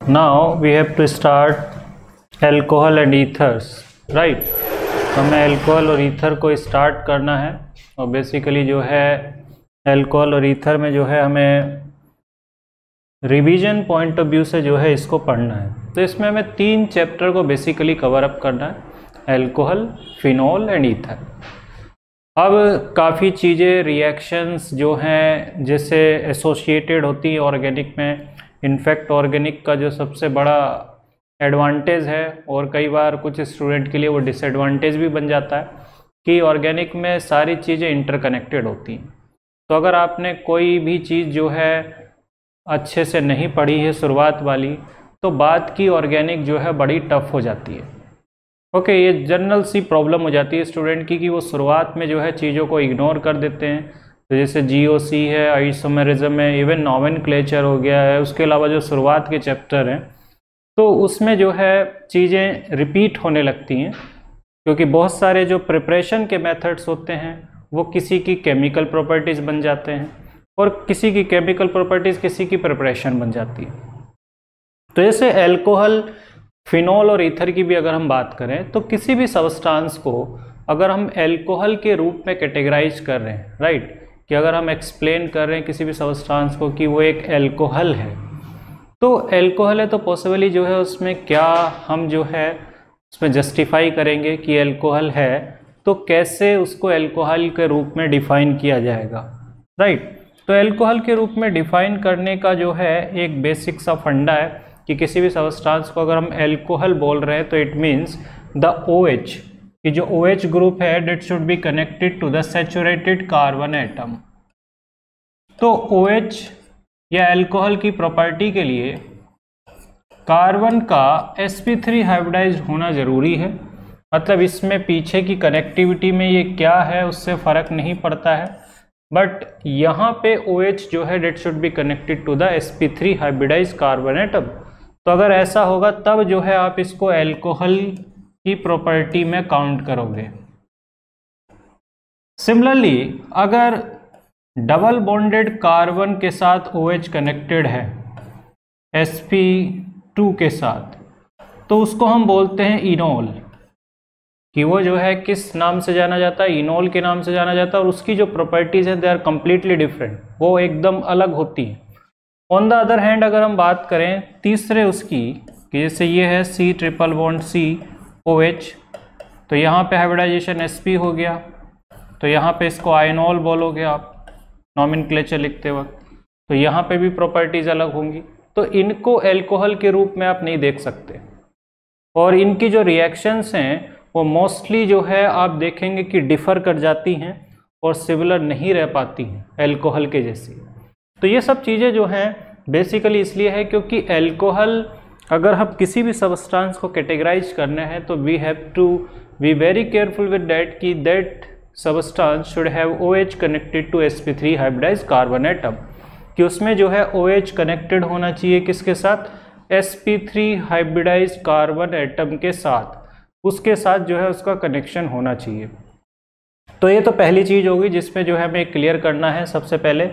Now we have to start alcohol and ethers, right? तो हमें alcohol और ether को स्टार्ट करना है और बेसिकली जो है अल्कोहल और ईथर में जो है हमें रिवीजन पॉइंट ऑफ व्यू से जो है इसको पढ़ना है। तो इसमें हमें 3 चैप्टर को बेसिकली कवर अप करना है, अल्कोहल, फिनॉल एंड ईथर। अब काफ़ी चीज़ें रिएक्शंस जो हैं जिससे एसोसिएटेड होती है ऑर्गेनिक में। इनफैक्ट ऑर्गेनिक का जो सबसे बड़ा एडवांटेज है और कई बार कुछ स्टूडेंट के लिए वो डिसएडवांटेज भी बन जाता है कि ऑर्गेनिक में सारी चीज़ें इंटरकनेक्टेड होती हैं। तो अगर आपने कोई भी चीज़ जो है अच्छे से नहीं पढ़ी है शुरुआत वाली, तो बाद की ऑर्गेनिक जो है बड़ी टफ हो जाती है। ओके, ये जनरल सी प्रॉब्लम हो जाती है स्टूडेंट की कि वो शुरुआत में जो है चीज़ों को इग्नोर कर देते हैं। तो जैसे GOC है, आइसोमेरिज्म है, इवन नॉमेनक्लेचर हो गया है, उसके अलावा जो शुरुआत के चैप्टर हैं तो उसमें जो है चीज़ें रिपीट होने लगती हैं, क्योंकि बहुत सारे जो प्रिपरेशन के मेथड्स होते हैं वो किसी की केमिकल प्रॉपर्टीज़ बन जाते हैं और किसी की केमिकल प्रॉपर्टीज़ किसी की प्रिपरेशन बन जाती है। तो जैसे अल्कोहल, फिनॉल और ईथर की भी अगर हम बात करें तो किसी भी सबस्टांस को अगर हम अल्कोहल के रूप में कैटेगराइज कर रहे हैं, राइट, कि अगर हम एक्सप्लेन कर रहे हैं किसी भी सबस्टांस को कि वो एक अल्कोहल है, तो अल्कोहल है तो पॉसिबली जो है उसमें क्या हम जो है उसमें जस्टिफाई करेंगे कि अल्कोहल है, तो कैसे उसको अल्कोहल के रूप में डिफ़ाइन किया जाएगा, राइट। तो अल्कोहल के रूप में डिफ़ाइन करने का जो है एक बेसिक सा फंडा है कि किसी भी सबस्टांस को अगर हम अल्कोहल बोल रहे हैं तो इट मीन्स द OH, कि जो OH ग्रुप है that should be connected to the saturated carbon atom. तो OH या अल्कोहल की प्रॉपर्टी के लिए कार्बन का sp3 हाइब्रिडाइज्ड होना ज़रूरी है। मतलब इसमें पीछे की कनेक्टिविटी में ये क्या है उससे फ़र्क नहीं पड़ता है, बट यहाँ पे OH जो है that should be connected to the sp3 hybridised carbon atom. तो अगर ऐसा होगा तब जो है आप इसको अल्कोहल की प्रॉपर्टी में काउंट करोगे। सिमिलरली अगर डबल बॉन्डेड कार्बन के साथ OH कनेक्टेड है sp2 के साथ, तो उसको हम बोलते हैं इनोल, कि वो जो है किस नाम से जाना जाता है, इनोल के नाम से जाना जाता है, और उसकी जो प्रॉपर्टीज़ हैं दे आर कम्प्लीटली डिफरेंट, वो एकदम अलग होती हैं। ऑन द अदर हैंड अगर हम बात करें तीसरे उसकी, कि जैसे ये है C ट्रिपल बॉन्ड COH, तो यहाँ पे हाइब्रिडाइजेशन sp हो गया, तो यहाँ पे इसको आयनोल बोलोगे आप नॉमेनक्लेचर लिखते वक्त, तो यहाँ पे भी प्रॉपर्टीज़ अलग होंगी। तो इनको अल्कोहल के रूप में आप नहीं देख सकते, और इनकी जो रिएक्शंस हैं वो मोस्टली जो है आप देखेंगे कि डिफ़र कर जाती हैं और सिमिलर नहीं रह पाती हैं अल्कोहल के जैसी। तो ये सब चीज़ें जो हैं बेसिकली इसलिए है क्योंकि अल्कोहल अगर हम किसी भी सबस्टांस को कैटेगराइज करना है तो we have to be very careful with that कि that substance should have OH connected to sp3 hybridised carbon atom, कि उसमें जो है OH कनेक्टेड होना चाहिए किसके साथ, sp3 हाइब्रिडाइज्ड कार्बन एटम के साथ, उसके साथ जो है उसका कनेक्शन होना चाहिए। तो ये तो पहली चीज़ होगी जिसमें जो है हमें क्लियर करना है सबसे पहले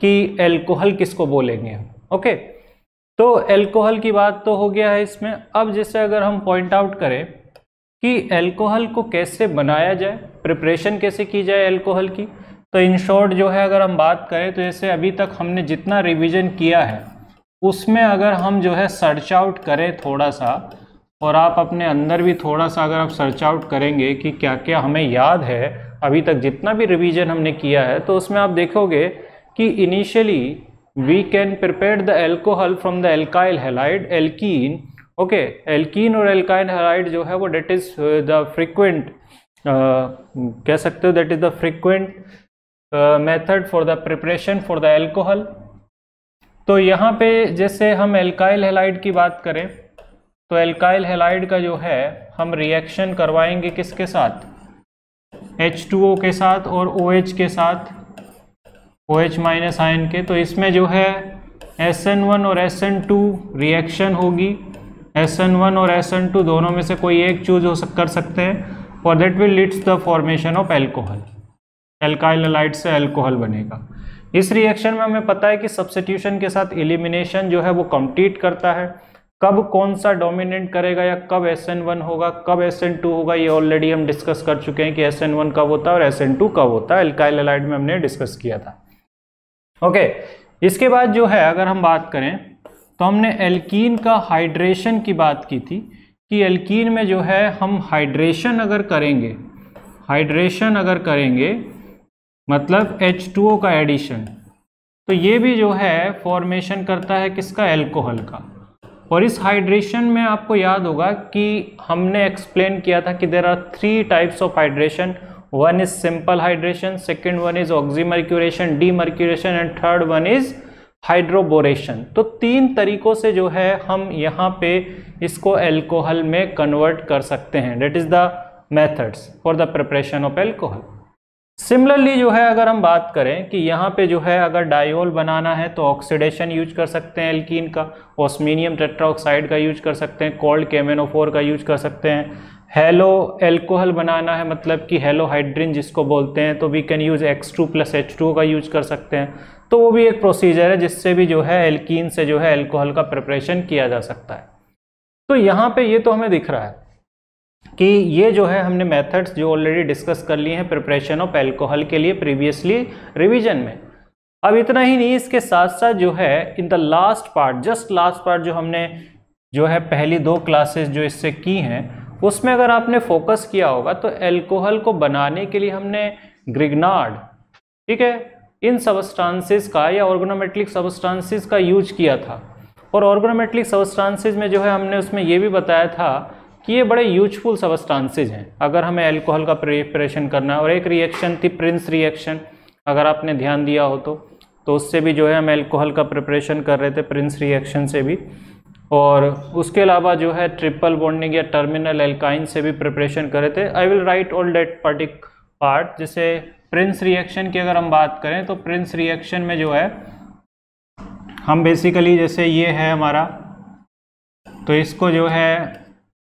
कि अल्कोहल किसको बोलेंगे हम। ओके, तो अल्कोहल की बात तो हो गया है इसमें। अब जैसे अगर हम पॉइंट आउट करें कि अल्कोहल को कैसे बनाया जाए, प्रिपरेशन कैसे की जाए अल्कोहल की, तो इन शॉर्ट जो है अगर हम बात करें तो जैसे अभी तक हमने जितना रिवीजन किया है उसमें अगर हम जो है सर्च आउट करें थोड़ा सा, और आप अपने अंदर भी थोड़ा सा अगर आप सर्च आउट करेंगे कि क्या क्या हमें याद है अभी तक जितना भी रिवीजन हमने किया है, तो उसमें आप देखोगे कि initially we can prepare the alcohol from the alkyl halide alkene. Okay, alkene और एल्काइल हैलाइड जो है वो डेट इज़ द फ्रीक्वेंट, कह सकते हो that is the frequent method for the preparation for the alcohol. तो यहाँ पे जैसे हम एल्काइल हैलाइड की बात करें तो एल्काइल हैलाइड का जो है हम रिएक्शन करवाएंगे किसके साथ, H2O के साथ और OH के साथ, OH माइनस आयन के। तो इसमें जो है SN1 और SN2 रिएक्शन होगी, SN1 और SN2 दोनों में से कोई एक चूज कर सकते हैं, और that will leads the formation of alcohol. Alkyl halide से अल्कोहल बनेगा। इस रिएक्शन में हमें पता है कि सब्स्टिट्यूशन के साथ एलिमिनेशन जो है वो कंप्लीट करता है। कब कौन सा डोमिनेट करेगा या कब SN1 होगा, कब SN2 होगा, ये ऑलरेडी हम डिस्कस कर चुके हैं कि SN1 कब होता है और SN2 कब होता है। एल्काइल हैलाइड में हमने डिस्कस किया था। ओके, इसके बाद जो है अगर हम बात करें तो हमने एल्कीन का हाइड्रेशन की बात की थी कि एल्कीन में जो है हम हाइड्रेशन अगर करेंगे मतलब H2O का एडिशन, तो ये भी जो है फॉर्मेशन करता है किसका, एल्कोहल का। और इस हाइड्रेशन में आपको याद होगा कि हमने एक्सप्लेन किया था कि there are 3 types of hydration. One is simple hydration, second one is oxymercuration, demercuration and third one is hydroboration. तो 3 तरीकों से जो है हम यहाँ पे इसको एल्कोहल में कन्वर्ट कर सकते हैं। That is the methods for the preparation of alcohol. Similarly जो है अगर हम बात करें कि यहाँ पे जो है अगर डायोल बनाना है तो ऑक्सीडेशन यूज कर सकते हैं एल्कीन का, ऑस्मिनियम टेट्राऑक्साइड का यूज कर सकते हैं, कोल्ड KMnO4 का यूज कर सकते हैं। हेलो एल्कोहल बनाना है मतलब कि हेलोहाइड्रिन जिसको बोलते हैं, तो वी कैन यूज X2+H2O का यूज कर सकते हैं। तो वो भी एक प्रोसीजर है जिससे भी जो है एल्कीन से जो है एल्कोहल का प्रिपरेशन किया जा सकता है। तो यहाँ पे ये तो हमें दिख रहा है कि ये जो है हमने मेथड्स जो ऑलरेडी डिस्कस कर लिए हैं प्रिपरेशन ऑफ एल्कोहल के लिए प्रीवियसली रिवीजन में। अब इतना ही नहीं, इसके साथ साथ जो है in the last part, just last part जो हमने जो है पहली 2 क्लासेस जो इससे की हैं, उसमें अगर आपने फोकस किया होगा तो एल्कोहल को बनाने के लिए हमने ग्रिग्नार्ड, ठीक है, इन सबस्टांसेस का या ऑर्गेनोमेटेलिक सबस्टांसेस का यूज किया था। और ऑर्गेनोमेटेलिक सबस्टांसेस में जो है हमने उसमें ये भी बताया था कि ये बड़े यूजफुल सबस्टांसेज हैं अगर हमें एल्कोहल का प्रिपरेशन करना है। और एक रिएक्शन थी प्रिंस रिएक्शन, अगर आपने ध्यान दिया हो तो उससे भी जो है हम एल्कोहल का प्रिपरेशन कर रहे थे, प्रिंस रिएक्शन से भी। और उसके अलावा जो है ट्रिपल बॉन्डिंग या टर्मिनल एल्काइन से भी प्रिपरेशन कर रहे थे। I will write all that part. जैसे प्रिंस रिएक्शन की अगर हम बात करें तो प्रिंस रिएक्शन में जो है हम बेसिकली जैसे ये है हमारा, तो इसको जो है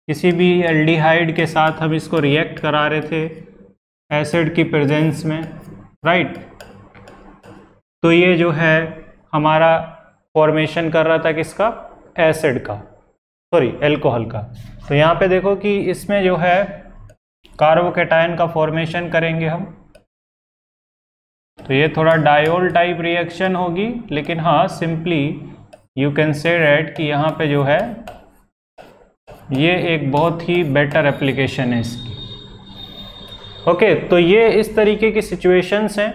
किसी भी एल्डिहाइड के साथ हम इसको रिएक्ट करा रहे थे एसिड की प्रेजेंस में, राइट। तो ये जो है हमारा फॉर्मेशन कर रहा था किसका, एसिड का, सॉरी एल्कोहल का। तो यहाँ पे देखो कि इसमें जो है कार्बोकेटायन का फॉर्मेशन करेंगे हम, तो ये थोड़ा डायोल टाइप रिएक्शन होगी, लेकिन हाँ simply you can say that कि यहाँ पे जो है ये एक बहुत ही बेटर एप्लीकेशन है इसकी। ओके, तो ये इस तरीके की सिचुएशंस हैं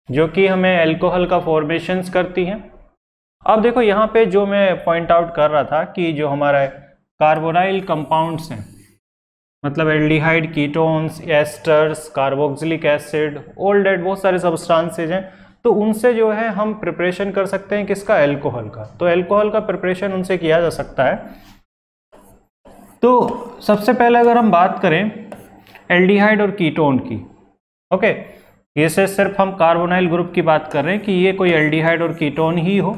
जो कि हमें एल्कोहल का फॉर्मेशंस करती हैं। अब देखो यहाँ पे जो मैं पॉइंट आउट कर रहा था कि जो हमारा कार्बोनाइल कंपाउंड्स हैं, मतलब aldehyde, ketones, asters, carboxylic acid, all that बहुत सारे सब्सटेंसेज हैं, तो उनसे जो है हम प्रिपरेशन कर सकते हैं किसका, एल्कोहल का। तो एल्कोहल का प्रिपरेशन उनसे किया जा सकता है। तो सबसे पहले अगर हम बात करें एल्डिहाइड और कीटोन की, ओके, ये से सिर्फ हम कार्बोनाइल ग्रुप की बात कर रहे हैं कि ये कोई एल्डिहाइड और कीटोन ही हो,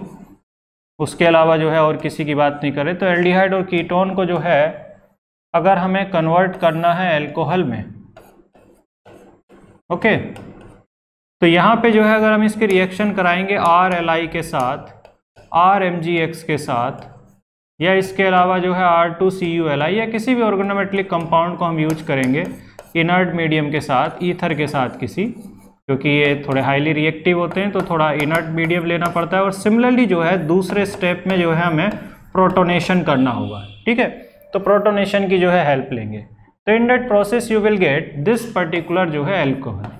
उसके अलावा जो है और किसी की बात नहीं करें। तो एल्डिहाइड और कीटोन को जो है अगर हमें कन्वर्ट करना है एल्कोहल में, ओके, तो यहाँ पे जो है अगर हम इसके रिएक्शन कराएंगे RLi के साथ, RMgX के साथ, या इसके अलावा जो है R2CuLi या किसी भी ऑर्गेनोमेटेलिक कंपाउंड को हम यूज करेंगे इनर्ट मीडियम के साथ, ईथर के साथ किसी, क्योंकि ये थोड़े हाईली रिएक्टिव होते हैं तो थोड़ा इनर्ट मीडियम लेना पड़ता है। और सिमिलरली जो है दूसरे स्टेप में जो है हमें प्रोटोनेशन करना होगा, ठीक है, तो प्रोटोनेशन की जो है हेल्प लेंगे। तो in that process you will get this particular जो है एल्कोहल।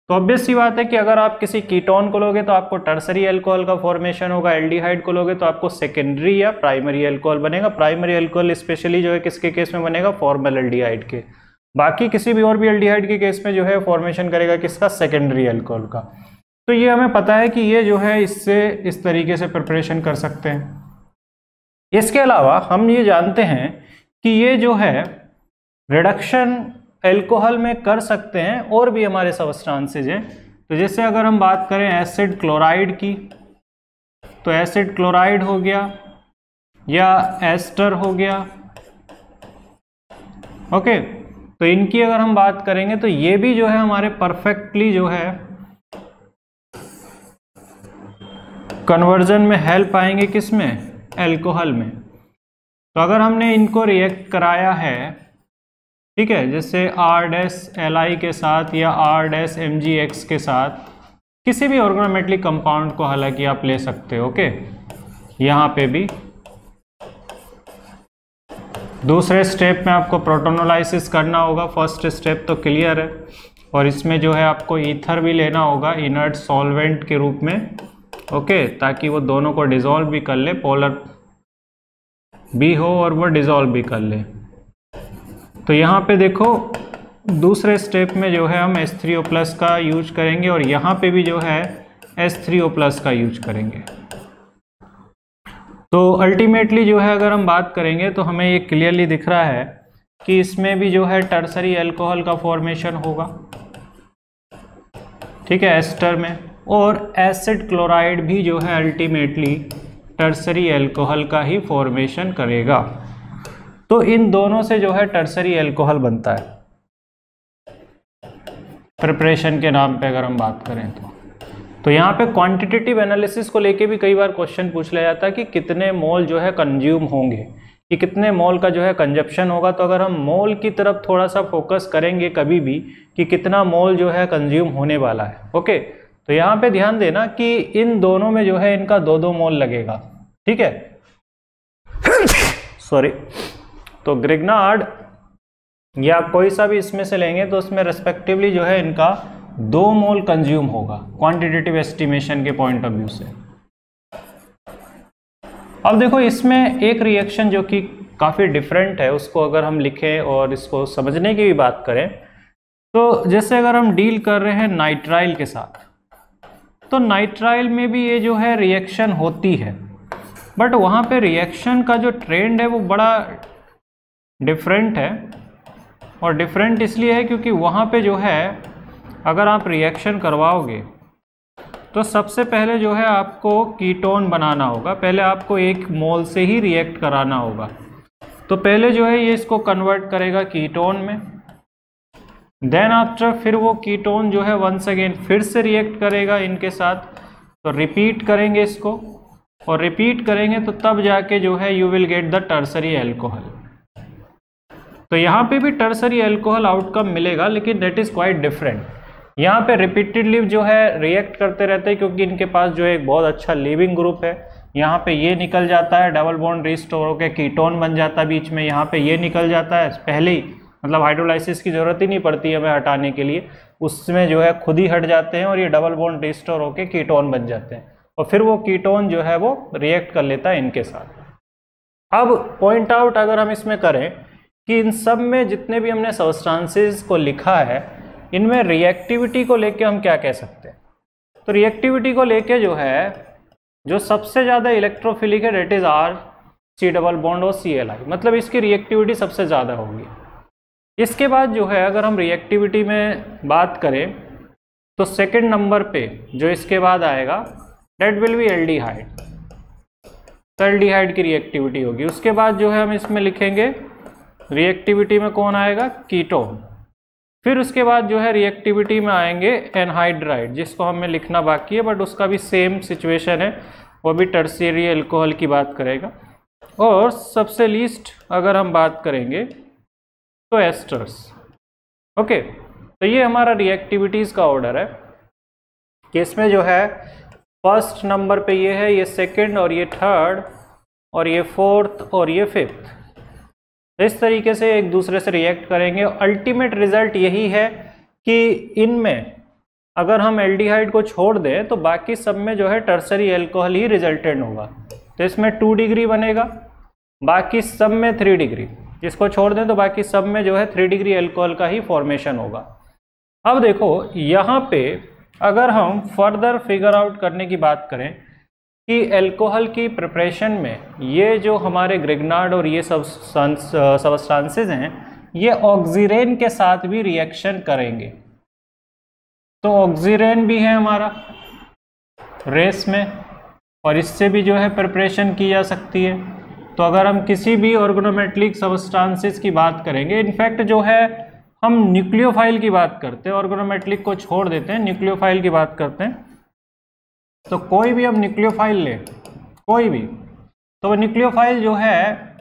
तो ऑब्वियस सी बात है कि अगर आप किसी कीटोन को लोगे तो आपको टर्सरी एल्कोहल का फॉर्मेशन होगा, एल्डिहाइड को लोगे तो आपको सेकेंडरी या प्राइमरी एल्कोहल बनेगा। प्राइमरी एल्कोहल स्पेशली जो है किसके केस में बनेगा, फॉर्मल एल्डिहाइड के। बाकी किसी भी और भी एल्डिहाइड के केस में जो है फॉर्मेशन करेगा किसका, सेकेंडरी एल्कोहल का। तो ये हमें पता है कि ये जो है इससे इस तरीके से प्रिपरेशन कर सकते हैं। इसके अलावा हम ये जानते हैं कि ये जो है रिडक्शन एल्कोहल में कर सकते हैं और भी हमारे सबस्टांसेज हैं। तो जैसे अगर हम बात करें एसिड क्लोराइड की, तो एसिड क्लोराइड हो गया या एस्टर हो गया, ओके, तो इनकी अगर हम बात करेंगे तो ये भी जो है हमारे परफेक्टली जो है कन्वर्जन में हेल्प आएंगे किस में, एल्कोहल में। तो अगर हमने इनको रिएक्ट कराया है, ठीक है, जैसे R-Li के साथ या R-MgX के साथ, किसी भी ऑर्गेनोमेटलिक कंपाउंड को हालांकि आप ले सकते हो। ओके, यहाँ पे भी दूसरे स्टेप में आपको प्रोटोनोलाइसिस करना होगा, फर्स्ट स्टेप तो क्लियर है। और इसमें जो है आपको ईथर भी लेना होगा इनर्ट सॉल्वेंट के रूप में, ओके, ताकि वो दोनों को डिसॉल्व भी कर ले, पोलर भी हो और वो डिसॉल्व भी कर ले। तो यहाँ पे देखो दूसरे स्टेप में जो है हम H3O+ का यूज करेंगे और यहाँ पे भी जो है H3O+ का यूज करेंगे। तो अल्टीमेटली जो है अगर हम बात करेंगे तो हमें ये क्लियरली दिख रहा है कि इसमें भी जो है टर्सरी एल्कोहल का फॉर्मेशन होगा, ठीक है, एस्टर में, और एसिड क्लोराइड भी जो है अल्टीमेटली टर्सरी एल्कोहल का ही फॉर्मेशन करेगा। तो इन दोनों से जो है टर्सरी एल्कोहल बनता है प्रिपरेशन के नाम पे अगर हम बात करें तो यहाँ पे क्वांटिटेटिव एनालिसिस को लेके भी कई बार क्वेश्चन पूछ लिया जाता है कि कितने मोल जो है कंज्यूम होंगे, कि कितने मोल का जो है कंजप्शन होगा। तो अगर हम मोल की तरफ थोड़ा सा फोकस करेंगे कभी भी कि कितना मोल जो है कंज्यूम होने वाला है, ओके, तो यहाँ पे ध्यान देना कि इन दोनों में जो है इनका 2-2 मोल लगेगा, ठीक है, सॉरी। तो ग्रिग्नार्ड या कोई सा भी इसमें से लेंगे तो उसमें रेस्पेक्टिवली जो है इनका 2 मोल कंज्यूम होगा क्वांटिटेटिव एस्टिमेशन के पॉइंट ऑफ व्यू से। अब देखो इसमें एक रिएक्शन जो कि काफ़ी डिफरेंट है, उसको अगर हम लिखें और इसको समझने की भी बात करें तो जैसे अगर हम डील कर रहे हैं नाइट्राइल के साथ, तो नाइट्राइल में भी ये जो है रिएक्शन होती है, बट वहाँ पे रिएक्शन का जो ट्रेंड है वो बड़ा डिफरेंट है। और डिफरेंट इसलिए है क्योंकि वहाँ पे जो है अगर आप रिएक्शन करवाओगे तो सबसे पहले जो है आपको कीटोन बनाना होगा, पहले आपको 1 मोल से ही रिएक्ट कराना होगा। तो पहले जो है ये इसको कन्वर्ट करेगा कीटोन में, देन आफ्टर फिर वो कीटोन जो है वंस अगेन फिर से रिएक्ट करेगा इनके साथ। तो रिपीट करेंगे इसको, और रिपीट करेंगे तो तब जाके जो है you will get the tertiary alcohol. तो यहाँ पे भी टर्सरी एल्कोहल आउटकम मिलेगा, लेकिन दैट इज क्वाइट डिफरेंट। यहाँ पे रिपीटेडली जो है रिएक्ट करते रहते हैं क्योंकि इनके पास जो है एक बहुत अच्छा लीविंग ग्रुप है। यहाँ पे ये निकल जाता है, डबल बॉन्ड रिस्टोर होकर कीटोन बन जाता है बीच में, यहाँ पे ये निकल जाता है पहले ही, मतलब हाइड्रोलाइसिस की जरूरत ही नहीं पड़ती है हमें हटाने के लिए, उसमें जो है खुद ही हट जाते हैं और ये डबल बॉन्ड रिस्टोर होकर कीटोन बन जाते हैं, और फिर वो कीटोन जो है वो रिएक्ट कर लेता है इनके साथ। अब पॉइंट आउट अगर हम इसमें करें कि इन सब में जितने भी हमने सब्सटेंसेस को लिखा है इनमें रिएक्टिविटी को लेके हम क्या कह सकते हैं। तो रिएक्टिविटी को लेके जो है जो सबसे ज़्यादा इलेक्ट्रोफिलिक है that is R-C double bond और Cl, मतलब इसकी रिएक्टिविटी सबसे ज़्यादा होगी। इसके बाद जो है अगर हम रिएक्टिविटी में बात करें तो सेकंड नंबर पे जो इसके बाद आएगा डेट विल बी एल्डिहाइड, तो एल्डिहाइड की रिएक्टिविटी होगी। उसके बाद जो है हम इसमें लिखेंगे रिएक्टिविटी में कौन आएगा, कीटोन। फिर उसके बाद जो है रिएक्टिविटी में आएंगे एनहाइड्राइड, जिसको हमें लिखना बाकी है बट उसका भी सेम सिचुएशन है, वो भी टर्शियरी एल्कोहल की बात करेगा। और सबसे लीस्ट अगर हम बात करेंगे तो एस्टर्स, ओके। तो ये हमारा रिएक्टिविटीज़ का ऑर्डर है कि इसमें जो है फर्स्ट नंबर पे ये है, ये सेकंड, और ये थर्ड, और ये फोर्थ, और ये फिफ्थ। इस तरीके से एक दूसरे से रिएक्ट करेंगे। अल्टीमेट रिजल्ट यही है कि इनमें अगर हम एल्डिहाइड को छोड़ दें तो बाकी सब में जो है टर्सरी एल्कोहल ही रिजल्टेंट होगा। तो इसमें 2 डिग्री बनेगा, बाकी सब में 3 डिग्री, इसको छोड़ दें तो बाकी सब में जो है 3 डिग्री एल्कोहल का ही फॉर्मेशन होगा। अब देखो यहाँ पे अगर हम फर्दर फिगर आउट करने की बात करें कि एल्कोहल की प्रिपरेशन में ये जो हमारे ग्रिग्नार्ड और ये सब्सटेंसेस हैं ये ऑक्सीरेन के साथ भी रिएक्शन करेंगे। तो ऑक्सीरेन भी है हमारा रेस में, और इससे भी जो है प्रिपरेशन की जा सकती है। तो अगर हम किसी भी ऑर्गेनोमेटलिक सब्सटेंसेस की बात करेंगे, इनफैक्ट जो है हम न्यूक्लियोफाइल की बात करते हैं, ऑर्गेनोमेटलिक को छोड़ देते हैं, न्यूक्लियोफाइल की बात करते हैं, तो कोई भी अब न्यूक्लियोफाइल ले, कोई भी, तो वो न्यूक्लियोफाइल जो है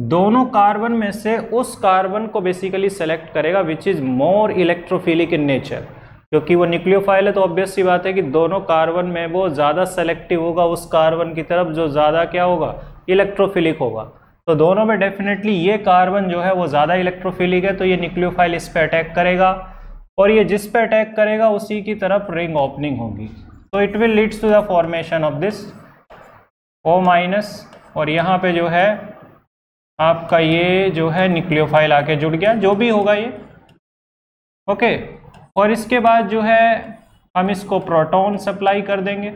दोनों कार्बन में से उस कार्बन को बेसिकली सेलेक्ट करेगा which is more electrophilic in nature. क्योंकि वो न्यूक्लियोफाइल है तो ऑब्वियस सी बात है कि दोनों कार्बन में वो ज़्यादा सेलेक्टिव होगा उस कार्बन की तरफ जो ज़्यादा क्या होगा, इलेक्ट्रोफिलिक होगा। तो दोनों में डेफिनेटली ये कार्बन जो है वो ज़्यादा इलेक्ट्रोफिलिक है, तो ये न्यूक्लियोफाइल इस पे अटैक करेगा और ये जिस पे अटैक करेगा उसी की तरफ रिंग ओपनिंग होगी। तो it will leads to the formation of this O-, और यहाँ पे जो है आपका ये जो है न्यूक्लियोफाइल आके जुड़ गया, जो भी होगा ये, ओके। और इसके बाद जो है हम इसको प्रोटॉन सप्लाई कर देंगे,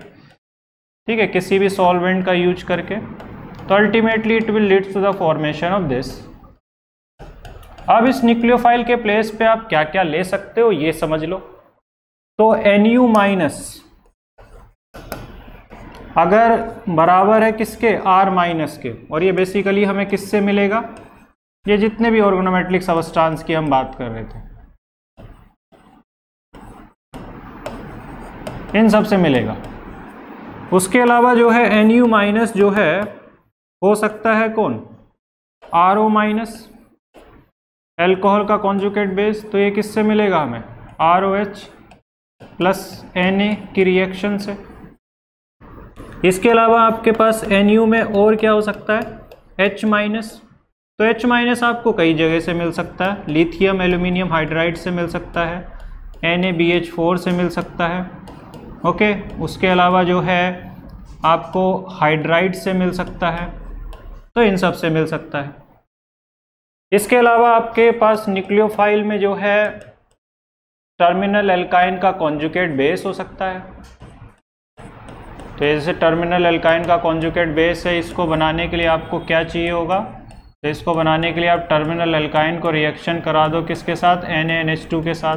ठीक है, किसी भी सॉल्वेंट का यूज करके। तो ultimately it will leads to the formation of this. अब इस न्यूक्लियोफाइल के प्लेस पे आप क्या क्या ले सकते हो ये समझ लो। तो Nu- अगर बराबर है किसके, R- के, और ये बेसिकली हमें किससे मिलेगा, ये जितने भी ऑर्गेनोमेटेलिक सबस्टांस की हम बात कर रहे थे इन सब से मिलेगा। उसके अलावा जो है Nu- जो है हो सकता है कौन, RO-, एल्कोहल का कॉन्जुगेट बेस, तो ये किससे मिलेगा हमें, ROH प्लस Na की रिएक्शन से। इसके अलावा आपके पास Nu में और क्या हो सकता है, H-, तो H- आपको कई जगह से मिल सकता है, लिथियम एल्यूमिनियम हाइड्राइड से मिल सकता है, NaBH4 से मिल सकता है, ओके। उसके अलावा जो है आपको हाइड्राइड से मिल सकता है, तो इन सब से मिल सकता है। इसके अलावा आपके पास न्यूक्लियोफाइल में जो है टर्मिनल एल्काइन का कॉन्जुगेट बेस हो सकता है। तो जैसे टर्मिनल एल्काइन का कॉन्जुगेट बेस है, इसको बनाने के लिए आपको क्या चाहिए होगा, तो इसको बनाने के लिए आप टर्मिनल एल्काइन को रिएक्शन करा दो किसके साथ, NaNH2 के साथ।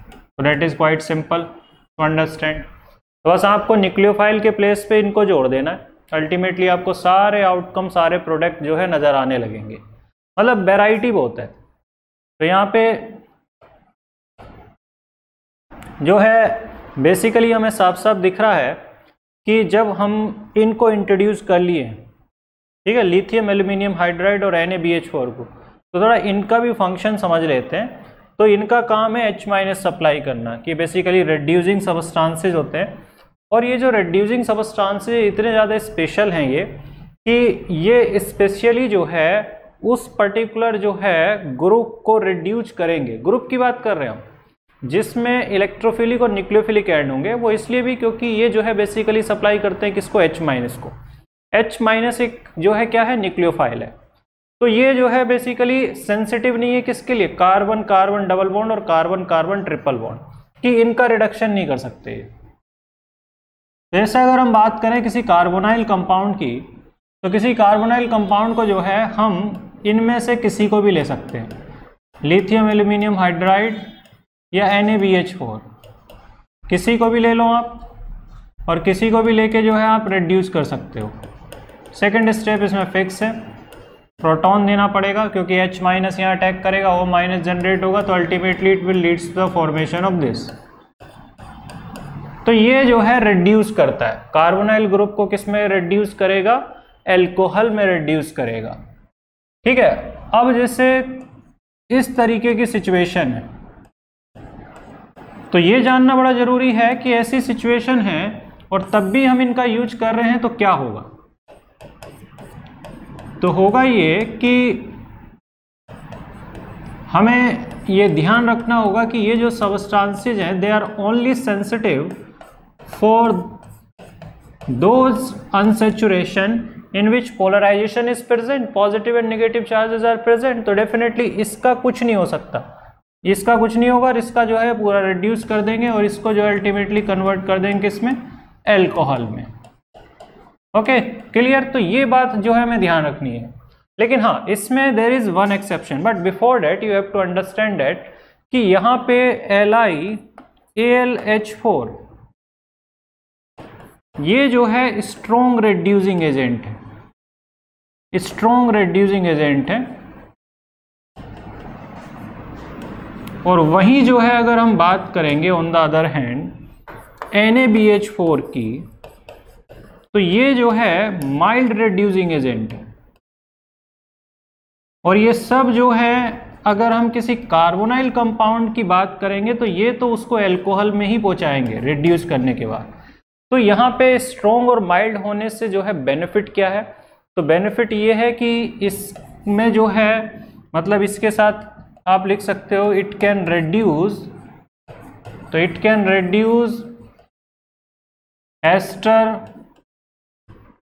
तो that is quite simple to understand. तो बस आपको न्यूक्लियोफाइल के प्लेस पे इनको जोड़ देना है, अल्टीमेटली आपको सारे आउटकम, सारे प्रोडक्ट जो है नज़र आने लगेंगे। मतलब वेराइटी बहुत है। तो यहाँ पे जो है बेसिकली हमें साफ साफ दिख रहा है कि जब हम इनको इंट्रोड्यूस कर लिए, ठीक है, लिथियम एल्यूमिनियम हाइड्राइड और NaBH4 को, तो थोड़ा इनका भी फंक्शन समझ लेते हैं। तो इनका काम है H- सप्लाई करना, कि बेसिकली रेड्यूसिंग सबस्टांसेज होते हैं। और ये जो रेड्यूसिंग सबस्टांसेज इतने ज़्यादा स्पेशल हैं ये, कि ये स्पेशली जो है उस पर्टिकुलर जो है ग्रुप को रिड्यूस करेंगे। ग्रुप की बात कर रहे हैं हम जिसमें इलेक्ट्रोफिलिक और न्यूक्लियोफिलिक एंड होंगे, वो इसलिए भी क्योंकि ये जो है बेसिकली सप्लाई करते हैं किसको, H- को। H- एक जो है क्या है, न्यूक्लियोफाइल है। तो ये जो है बेसिकली सेंसिटिव नहीं है किसके लिए, कार्बन कार्बन डबल बॉन्ड और कार्बन कार्बन ट्रिपल बॉन्ड, कि इनका रिडक्शन नहीं कर सकते। जैसे अगर हम बात करें किसी कार्बोनाइल कंपाउंड की, तो किसी कार्बोनाइल कंपाउंड को जो है हम इनमें से किसी को भी ले सकते हैं, लिथियम एल्यूमिनियम हाइड्राइड या NaBH4, किसी को भी ले लो आप, और किसी को भी लेके जो है आप रिड्यूस कर सकते हो। सेकंड स्टेप इसमें फिक्स है, प्रोटॉन देना पड़ेगा क्योंकि H- यहाँ अटैक करेगा, O- जनरेट होगा, तो ultimately it will leads to the formation of this. तो ये जो है रिड्यूस करता है, कार्बोनाइल ग्रुप को किस में रिड्यूस करेगा, एल्कोहल में रिड्यूस करेगा, ठीक है। अब जैसे इस तरीके की सिचुएशन है, तो ये जानना बड़ा जरूरी है कि ऐसी सिचुएशन है और तब भी हम इनका यूज कर रहे हैं तो क्या होगा। तो होगा ये कि हमें ये ध्यान रखना होगा कि ये जो सबस्टांसेज हैं they are only sensitive for those unsaturation in which polarisation is present, positive and negative charges are present. तो डेफिनेटली इसका कुछ नहीं हो सकता, इसका कुछ नहीं होगा और इसका जो है पूरा रिड्यूस कर देंगे और इसको जो अल्टीमेटली कन्वर्ट कर देंगे किसमें, एल्कोहल में। Okay clear. तो ये बात जो है हमें ध्यान रखनी है। लेकिन हाँ, इसमें there is one exception, but before that you have to understand that कि यहाँ पे LiAlH4 ये जो है स्ट्रॉन्ग रिड्यूसिंग एजेंट है, स्ट्रॉन्ग रिड्यूसिंग एजेंट है। और वहीं जो है अगर हम बात करेंगे on the other hand NaBH4 की, तो ये जो है माइल्ड रेड्यूसिंग एजेंट है। और ये सब जो है अगर हम किसी कार्बोनाइल कंपाउंड की बात करेंगे तो ये तो उसको अल्कोहल में ही पहुंचाएंगे रिड्यूस करने के बाद। तो यहाँ पे स्ट्रॉन्ग और माइल्ड होने से जो है बेनिफिट क्या है, तो बेनिफिट ये है कि इसमें जो है मतलब इसके साथ आप लिख सकते हो इट कैन रेड्यूस, तो it can reduce ester,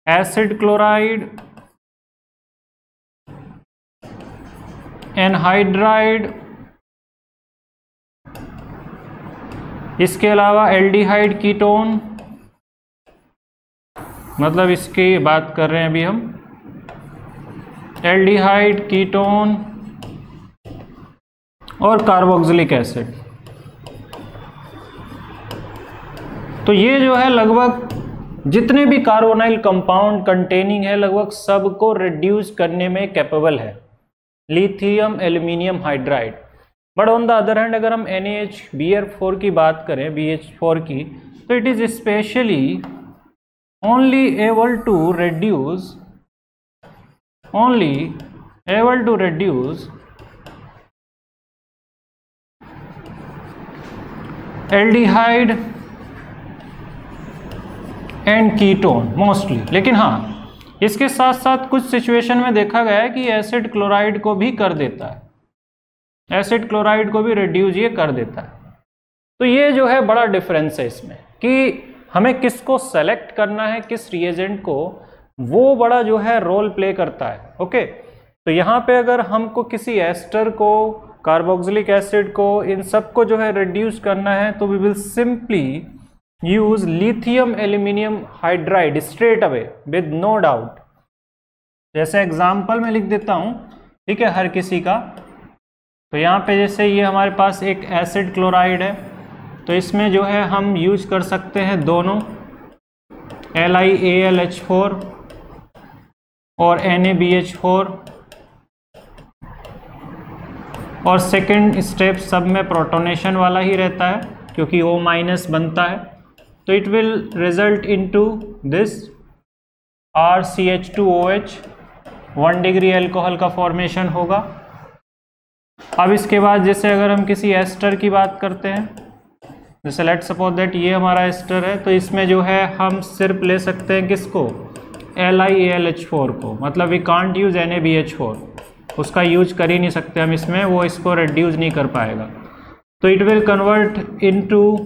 acid chloride, anhydride, इसके अलावा एल्डिहाइड कीटोन, मतलब इसकी बात कर रहे हैं अभी हम, एल्डिहाइड कीटोन और कार्बोक्सिलिक एसिड। तो ये जो है लगभग जितने भी कार्बोनाइल कंपाउंड कंटेनिंग है लगभग सबको रिड्यूस करने में कैपेबल है lithium aluminium hydride. But on the other hand अगर हम NaHBr4 की बात करें, BH4 की, तो it is specially only able to reduce aldehyde and ketone mostly. लेकिन हाँ, इसके साथ साथ कुछ सिचुएशन में देखा गया है कि एसिड क्लोराइड को भी कर देता है, एसिड क्लोराइड को भी रिड्यूस ये कर देता है। तो ये जो है बड़ा डिफरेंस है इसमें कि हमें किसको सेलेक्ट करना है, किस रिएजेंट को, वो बड़ा जो है रोल प्ले करता है। ओके, तो यहाँ पे अगर हमको किसी एस्टर को, कार्बोक्सिलिक एसिड को, इन सब को जो है रिड्यूस करना है तो we will simply use lithium aluminium hydride straight away with no doubt. जैसे एग्जाम्पल में लिख देता हूँ, ठीक है, हर किसी का। तो यहाँ पे जैसे ये हमारे पास एक एसिड क्लोराइड है, तो इसमें जो है हम यूज कर सकते हैं दोनों LiAlH4 और NaBH4, और सेकंड स्टेप सब में प्रोटोनेशन वाला ही रहता है क्योंकि O- बनता है। तो it will result into this RCH2OH, 1 degree alcohol का फॉर्मेशन होगा। अब इसके बाद जैसे अगर हम किसी एस्टर की बात करते हैं, जैसे लेट्स सपोज दैट ये हमारा एस्टर है, तो इसमें जो है हम सिर्फ ले सकते हैं किसको, LiAlH4 को, मतलब वी कांट यूज NaBH4, उसका यूज कर ही नहीं सकते हम इसमें, वो इसको रिड्यूस नहीं कर पाएगा। तो it will convert into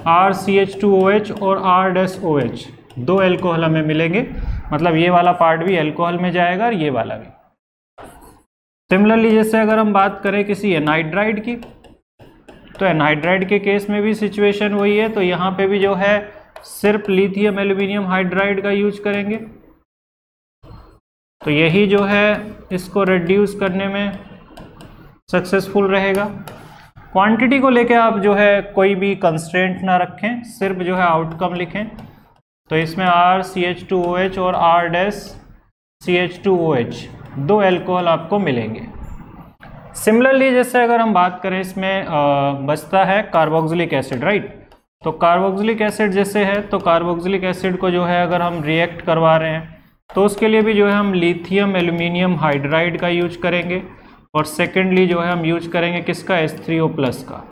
RCH2OH और R-OH, 2 एल्कोहल हमें मिलेंगे, मतलब ये वाला पार्ट भी एल्कोहल में जाएगा और ये वाला भी। सिमिलरली जैसे अगर हम बात करें किसी एनहाइड्राइड की, तो एनहाइड्राइड के केस में भी सिचुएशन वही है। तो यहाँ पे भी जो है सिर्फ लिथियम एल्यूमिनियम हाइड्राइड का यूज करेंगे, तो यही जो है इसको रिड्यूस करने में सक्सेसफुल रहेगा। क्वांटिटी को लेके आप जो है कोई भी कंस्ट्रेंट ना रखें, सिर्फ जो है आउटकम लिखें। तो इसमें RCH2OH और R-CH2OH 2 एल्कोहल आपको मिलेंगे। सिमिलरली जैसे अगर हम बात करें, इसमें बचता है कार्बोक्सिलिक एसिड, राइट। तो कार्बोक्सिलिक एसिड जैसे है, तो कार्बोक्सिलिक एसिड को जो है अगर हम रिएक्ट करवा रहे हैं तो उसके लिए भी जो है हम लिथियम एल्यूमिनियम हाइड्राइड का यूज करेंगे, और सेकेंडली जो है हम यूज करेंगे किसका, H3O+ का।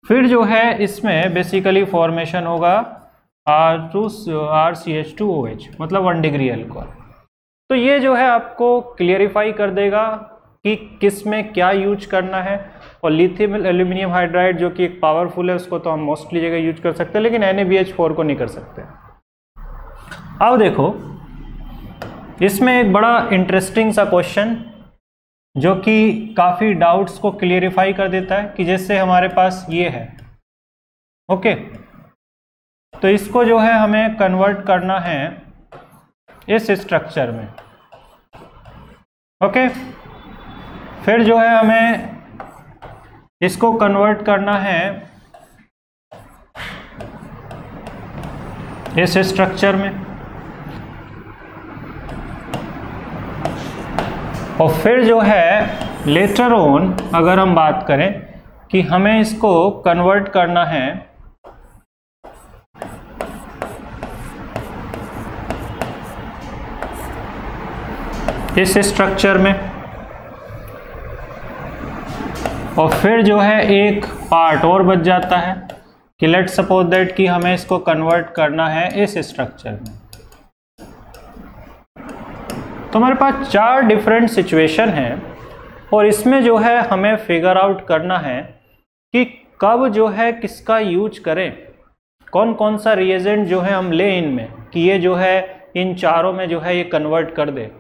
फिर जो है इसमें बेसिकली फॉर्मेशन होगा RCH2OH, मतलब 1 डिग्री एल्कोहल। तो ये जो है आपको क्लियरिफाई कर देगा कि किस में क्या यूज करना है। और लिथियम एल्यूमिनियम हाइड्राइड जो कि एक पावरफुल है, उसको तो हम मोस्टली जगह यूज कर सकते हैं, लेकिन NaBH4 को नहीं कर सकते। अब देखो इसमें एक बड़ा इंटरेस्टिंग सा क्वेश्चन जो कि काफ़ी डाउट्स को क्लियरिफाई कर देता है, कि जैसे हमारे पास ये है, ओके, तो इसको जो है हमें कन्वर्ट करना है इस स्ट्रक्चर में, ओके। फिर जो है हमें इसको कन्वर्ट करना है इस स्ट्रक्चर में, और फिर जो है लेटर ऑन अगर हम बात करें कि हमें इसको कन्वर्ट करना है इस स्ट्रक्चर में, और फिर जो है एक पार्ट और बच जाता है कि लेट्स सपोज दैट कि हमें इसको कन्वर्ट करना है इस स्ट्रक्चर में। तो हमारे पास 4 डिफरेंट सिचुएशन है और इसमें जो है हमें फिगर आउट करना है कि कब जो है किसका यूज करें, कौन कौन सा रिएजेंट जो है हम लें इनमें कि ये जो है इन चारों में जो है ये कन्वर्ट कर दे।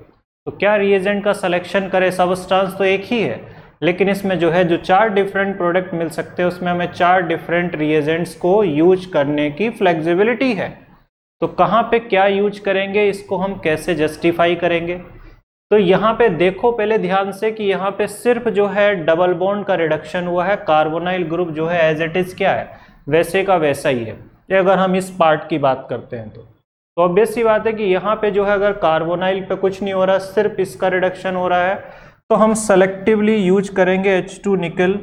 तो क्या रिएजेंट का सिलेक्शन करें, सबस्टांस तो एक ही है लेकिन इसमें जो है जो 4 डिफरेंट प्रोडक्ट मिल सकते हैं उसमें हमें 4 डिफरेंट रिएजेंट्स को यूज करने की फ्लेक्सिबिलिटी है। तो कहाँ पे क्या यूज करेंगे, इसको हम कैसे जस्टिफाई करेंगे। तो यहाँ पे देखो पहले ध्यान से कि यहाँ पे सिर्फ जो है डबल बॉन्ड का रिडक्शन हुआ है, कार्बोनाइल ग्रुप जो है एज इट इज क्या है वैसे का वैसा ही है। अगर हम इस पार्ट की बात करते हैं तो ऑब्वियस सी बात है कि यहाँ पे जो है अगर कार्बोनाइल पे कुछ नहीं हो रहा, सिर्फ इसका रिडक्शन हो रहा है, तो हम सेलेक्टिवली यूज करेंगे H2 निकल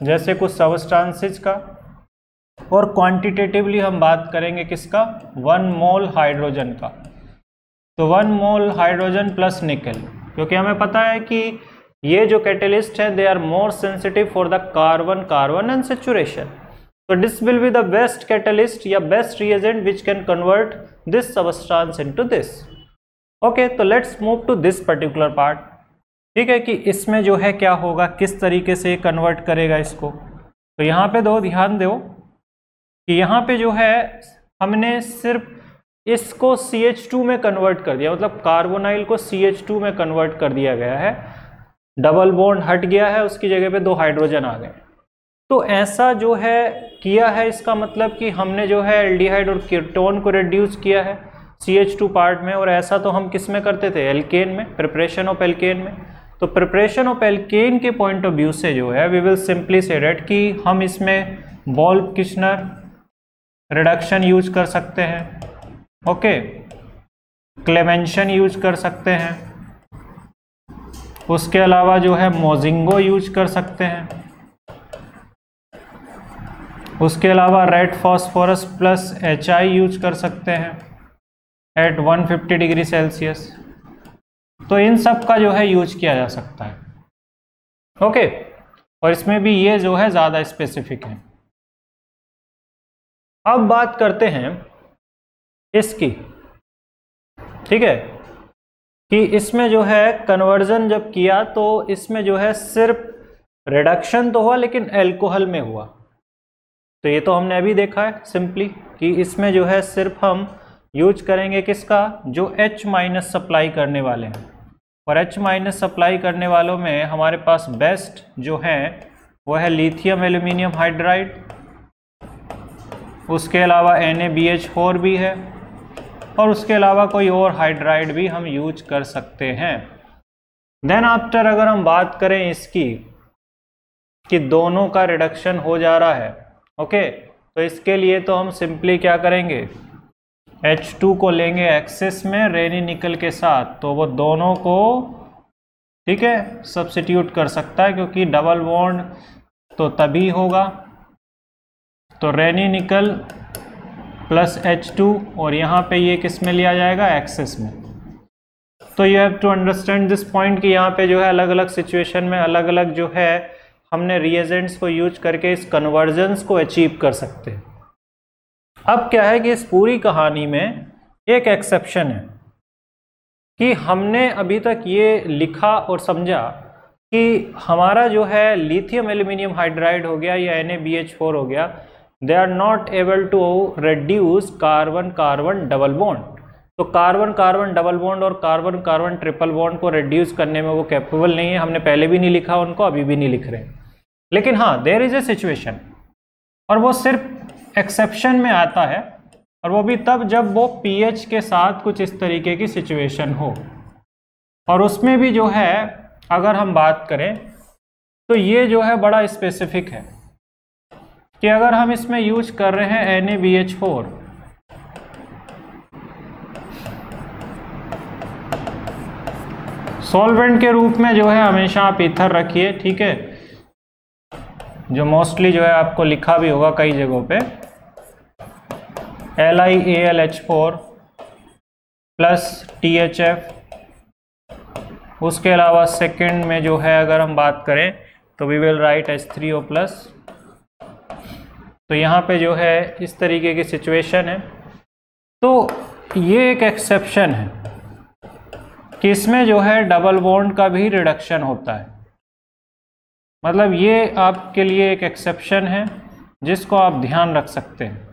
जैसे कुछ सबस्टांसेस का, और क्वांटिटेटिवली हम बात करेंगे किसका, 1 मोल हाइड्रोजन का। तो 1 मोल हाइड्रोजन प्लस निकल, क्योंकि हमें पता है कि ये जो कैटेलिस्ट है they are more sensitive for the carbon carbon unsaturation. So this will be the best catalyst या best reagent which can convert this substance into this. Okay, तो let's move to this particular part. ठीक है कि इसमें जो है क्या होगा, किस तरीके से कन्वर्ट करेगा इसको। तो यहाँ पे ध्यान दो कि यहाँ पे जो है हमने सिर्फ इसको CH2 में कन्वर्ट कर दिया, मतलब कार्बोनाइल को CH2 में कन्वर्ट कर दिया गया है, डबल बॉन्ड हट गया है, उसकी जगह पे 2 हाइड्रोजन आ गए। तो ऐसा जो है किया है, इसका मतलब कि हमने जो है एल्डिहाइड और कीटोन को रिड्यूस किया है CH2 पार्ट में, और ऐसा तो हम किस में करते थे, एल्केन में, प्रिपरेशन ऑफ एल्केन में। तो प्रिपरेशन ऑफ एल्केन के पॉइंट ऑफ व्यू से जो है वी विल सिंपली से डेट कि हम इसमें वोल्फ-किर्चनर रिडक्शन यूज कर सकते हैं, ओके, क्लेमेंशन यूज कर सकते हैं, उसके अलावा जो है मोजिंगो यूज कर सकते हैं, उसके अलावा red phosphorus plus HI use कर सकते हैं एट 150 डिग्री सेल्सियस। तो इन सब का जो है यूज किया जा सकता है, ओके। और इसमें भी ये जो है ज़्यादा स्पेसिफिक है। अब बात करते हैं इसकी, ठीक है, कि इसमें जो है कन्वर्जन जब किया तो इसमें जो है सिर्फ रिडक्शन तो हुआ लेकिन अल्कोहल में हुआ। तो ये तो हमने अभी देखा है सिंपली कि इसमें जो है सिर्फ हम यूज करेंगे किसका, जो H- सप्लाई करने वाले हैं, और H- सप्लाई करने वालों में हमारे पास बेस्ट जो है वो है लिथियम एल्यूमिनियम हाइड्राइड, उसके अलावा NaBH4 भी है, और उसके अलावा कोई और हाइड्राइड भी हम यूज कर सकते हैं। देन आफ्टर अगर हम बात करें इसकी कि दोनों का रिडक्शन हो जा रहा है, ओके, तो इसके लिए तो हम सिंपली क्या करेंगे, H2 को लेंगे एक्सेस में रेनी निकल के साथ, तो वो दोनों को, ठीक है, सब्स्टिट्यूट कर सकता है, क्योंकि डबल बॉन्ड तो तभी होगा। तो रेनी निकल प्लस H2, और यहाँ पे ये किस में लिया जाएगा, एक्सेस में। तो you have to understand this point कि यहाँ पे जो है अलग अलग सिचुएशन में अलग अलग जो है हमने रिएजेंट्स को यूज करके इस कन्वर्जन्स को अचीव कर सकते हैं। अब क्या है कि इस पूरी कहानी में एक एक्सेप्शन है कि हमने अभी तक ये लिखा और समझा कि हमारा जो है लिथियम एल्यूमिनियम हाइड्राइड हो गया या NaBH4 हो गया, they are not able to reduce carbon carbon double bond. तो कार्बन कार्बन डबल बॉन्ड और कार्बन कार्बन ट्रिपल बॉन्ड को रिड्यूस करने में वो कैपेबल नहीं है। हमने पहले भी नहीं लिखा उनको, अभी भी नहीं लिख रहे, लेकिन हाँ देयर इज ए सिचुएशन, और वो सिर्फ एक्सेप्शन में आता है, और वो भी तब जब वो pH के साथ कुछ इस तरीके की सिचुएशन हो। और उसमें भी जो है अगर हम बात करें तो ये जो है बड़ा स्पेसिफिक है कि अगर हम इसमें यूज कर रहे हैं NaBH4, सॉल्वेंट के रूप में जो है हमेशा आप ईथर रखिए, ठीक है, जो मोस्टली जो है आपको लिखा भी होगा कई जगहों पे, LiAlH4 प्लस THF उसके अलावा सेकंड में जो है अगर हम बात करें तो वी विल राइट H3O+। तो यहाँ पे जो है इस तरीके की सिचुएशन है। तो ये एक एक्सेप्शन है कि इसमें जो है डबल बॉन्ड का भी रिडक्शन होता है। मतलब ये आपके लिए एक एक्सेप्शन है जिसको आप ध्यान रख सकते हैं,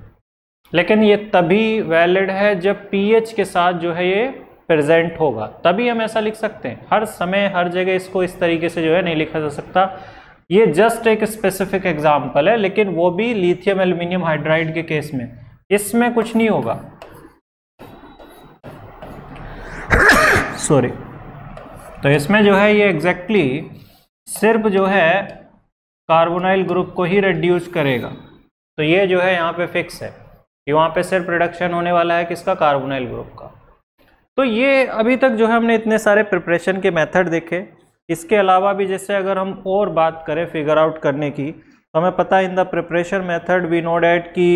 लेकिन ये तभी वैलिड है जब pH के साथ जो है ये प्रेजेंट होगा, तभी हम ऐसा लिख सकते हैं। हर समय हर जगह इसको इस तरीके से जो है नहीं लिखा जा सकता। ये जस्ट एक स्पेसिफिक एग्जांपल है, लेकिन वो भी लिथियम एल्यूमिनियम हाइड्राइड के केस में, इसमें कुछ नहीं होगा। सॉरी। तो इसमें जो है ये एग्जैक्टली सिर्फ जो है कार्बोनाइल ग्रुप को ही रिड्यूस करेगा। तो ये जो है यहाँ पे फिक्स है कि वहाँ पे सिर्फ रिडक्शन होने वाला है किसका, कार्बोनाइल ग्रुप का। तो ये अभी तक जो है हमने इतने सारे प्रिपरेशन के मेथड देखे। इसके अलावा भी जैसे अगर हम और बात करें फिगर आउट करने की, तो हमें पता है in the preparation method we know that कि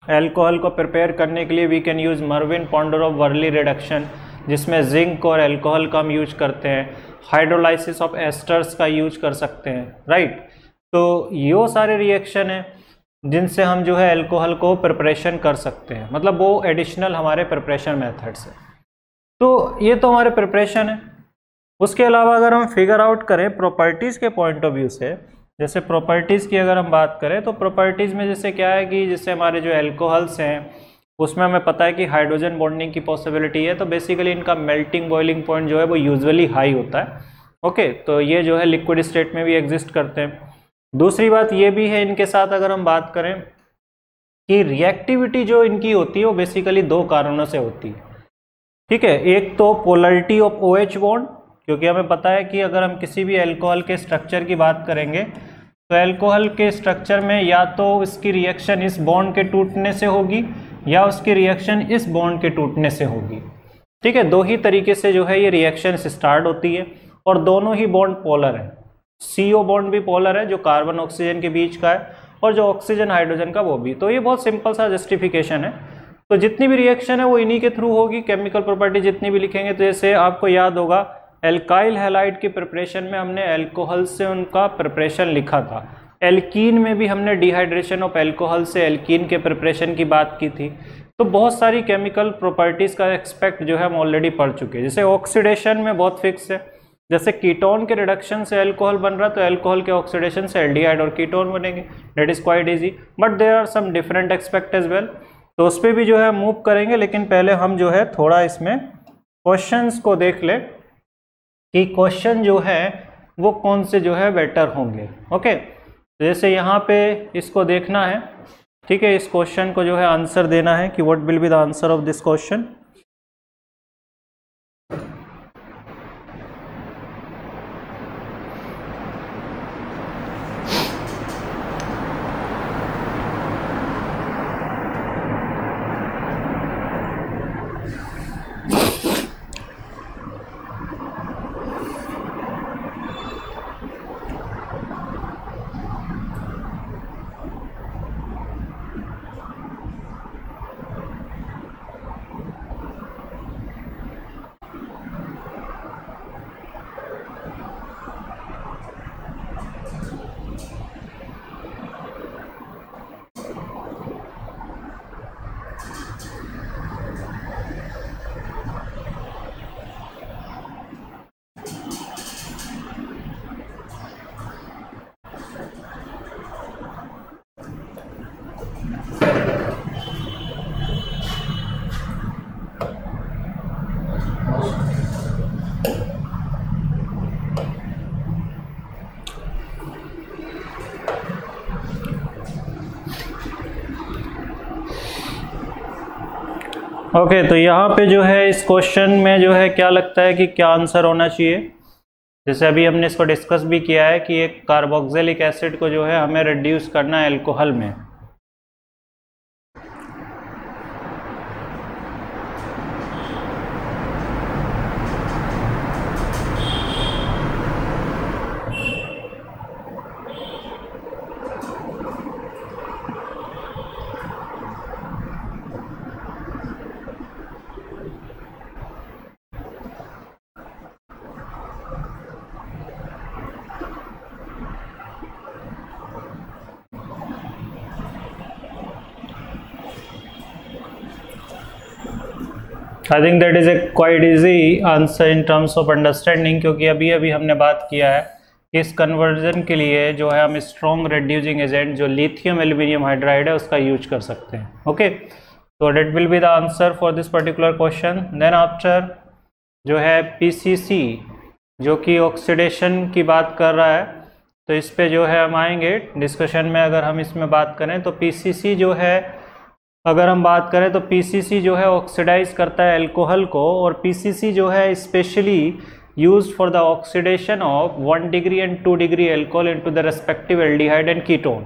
एल्कोहल को प्रिपेयर करने के लिए we can use Meerwein Ponndorf Verley reduction, जिसमें जिंक और एल्कोहल का हम यूज करते हैं। हाइड्रोलाइसिस ऑफ एस्टर्स का यूज कर सकते हैं, राइट। तो ये सारे रिएक्शन हैं जिनसे हम जो है एल्कोहल को प्रिपरेशन कर सकते हैं, मतलब वो एडिशनल हमारे प्रिपरेशन मेथड्स है। तो ये तो हमारे प्रिपरेशन है। उसके अलावा अगर हम फिगर आउट करें प्रॉपर्टीज़ के पॉइंट ऑफ व्यू से, जैसे प्रॉपर्टीज़ की अगर हम बात करें तो प्रॉपर्टीज़ में जैसे क्या है कि जैसे हमारे जो एल्कोहल्स हैं उसमें हमें पता है कि हाइड्रोजन बॉन्डिंग की पॉसिबिलिटी है, तो बेसिकली इनका मेल्टिंग बॉइलिंग पॉइंट जो है वो यूजुअली हाई होता है। ओके, तो ये जो है लिक्विड स्टेट में भी एग्जिस्ट करते हैं। दूसरी बात ये भी है इनके साथ अगर हम बात करें कि रिएक्टिविटी जो इनकी होती है वो बेसिकली दो कारणों से होती है, ठीक है। एक तो पोलरिटी ऑफ OH बॉन्ड, क्योंकि हमें पता है कि अगर हम किसी भी एल्कोहल के स्ट्रक्चर की बात करेंगे तो एल्कोहल के स्ट्रक्चर में या तो इसकी रिएक्शन इस बॉन्ड के टूटने से होगी या उसकी रिएक्शन इस बॉन्ड के टूटने से होगी, ठीक है। दो ही तरीके से जो है ये रिएक्शन स्टार्ट होती है और दोनों ही बॉन्ड पोलर है। CO बॉन्ड भी पोलर है जो कार्बन ऑक्सीजन के बीच का है, और जो ऑक्सीजन हाइड्रोजन का वो भी। तो ये बहुत सिंपल सा जस्टिफिकेशन है। तो जितनी भी रिएक्शन है वो इन्हीं के थ्रू होगी। केमिकल प्रॉपर्टी जितनी भी लिखेंगे, तो जैसे आपको याद होगा एल्काइल हैलाइड की प्रिपरेशन में हमने एल्कोहल से उनका प्रिपरेशन लिखा था। एल्कीन में भी हमने डिहाइड्रेशन ऑफ एल्कोहल से एल्कीन के प्रिपरेशन की बात की थी। तो बहुत सारी केमिकल प्रॉपर्टीज़ का एक्सपेक्ट जो है हम ऑलरेडी पढ़ चुके हैं। जैसे ऑक्सीडेशन में बहुत फिक्स है, जैसे कीटोन के रिडक्शन से अल्कोहल बन रहा तो अल्कोहल के ऑक्सीडेशन से एल्डिहाइड और कीटोन बनेंगे, that is quite easy. But there are some different aspect as well, तो उस पर भी जो है मूव करेंगे। लेकिन पहले हम जो है थोड़ा इसमें क्वेश्चंस को देख ले कि क्वेश्चन जो है वो कौन से जो है बेटर होंगे। ओके, जैसे यहाँ पे इसको देखना है, ठीक है। इस क्वेश्चन को जो है आंसर देना है कि what will be the answer of this question. Okay, तो यहाँ पे जो है इस क्वेश्चन में जो है क्या लगता है कि क्या आंसर होना चाहिए। जैसे अभी हमने इसको डिस्कस भी किया है कि एक कार्बोक्सिलिक एसिड को जो है हमें रिड्यूस करना है एल्कोहल में। I think that is a quite easy answer in terms of understanding, क्योंकि अभी अभी हमने बात किया है कि इस कन्वर्जन के लिए जो है हम स्ट्रॉन्ग रेड्यूसिंग एजेंट जो लिथियम एल्यूमिनियम हाइड्राइड है उसका यूज कर सकते हैं। ओके, तो that will be the answer for this particular question. Then after जो है पीसीसी जो कि ऑक्सीडेशन की बात कर रहा है, तो इस पे जो है हम आएंगे डिस्कशन में। अगर हम इसमें बात करें तो पीसीसी जो है, अगर हम बात करें तो पीसीसी जो है ऑक्सीडाइज करता है अल्कोहल को, और पीसीसी जो है specially used for the oxidation of 1 degree and 2 degree alcohol into the respective aldehyde and ketone.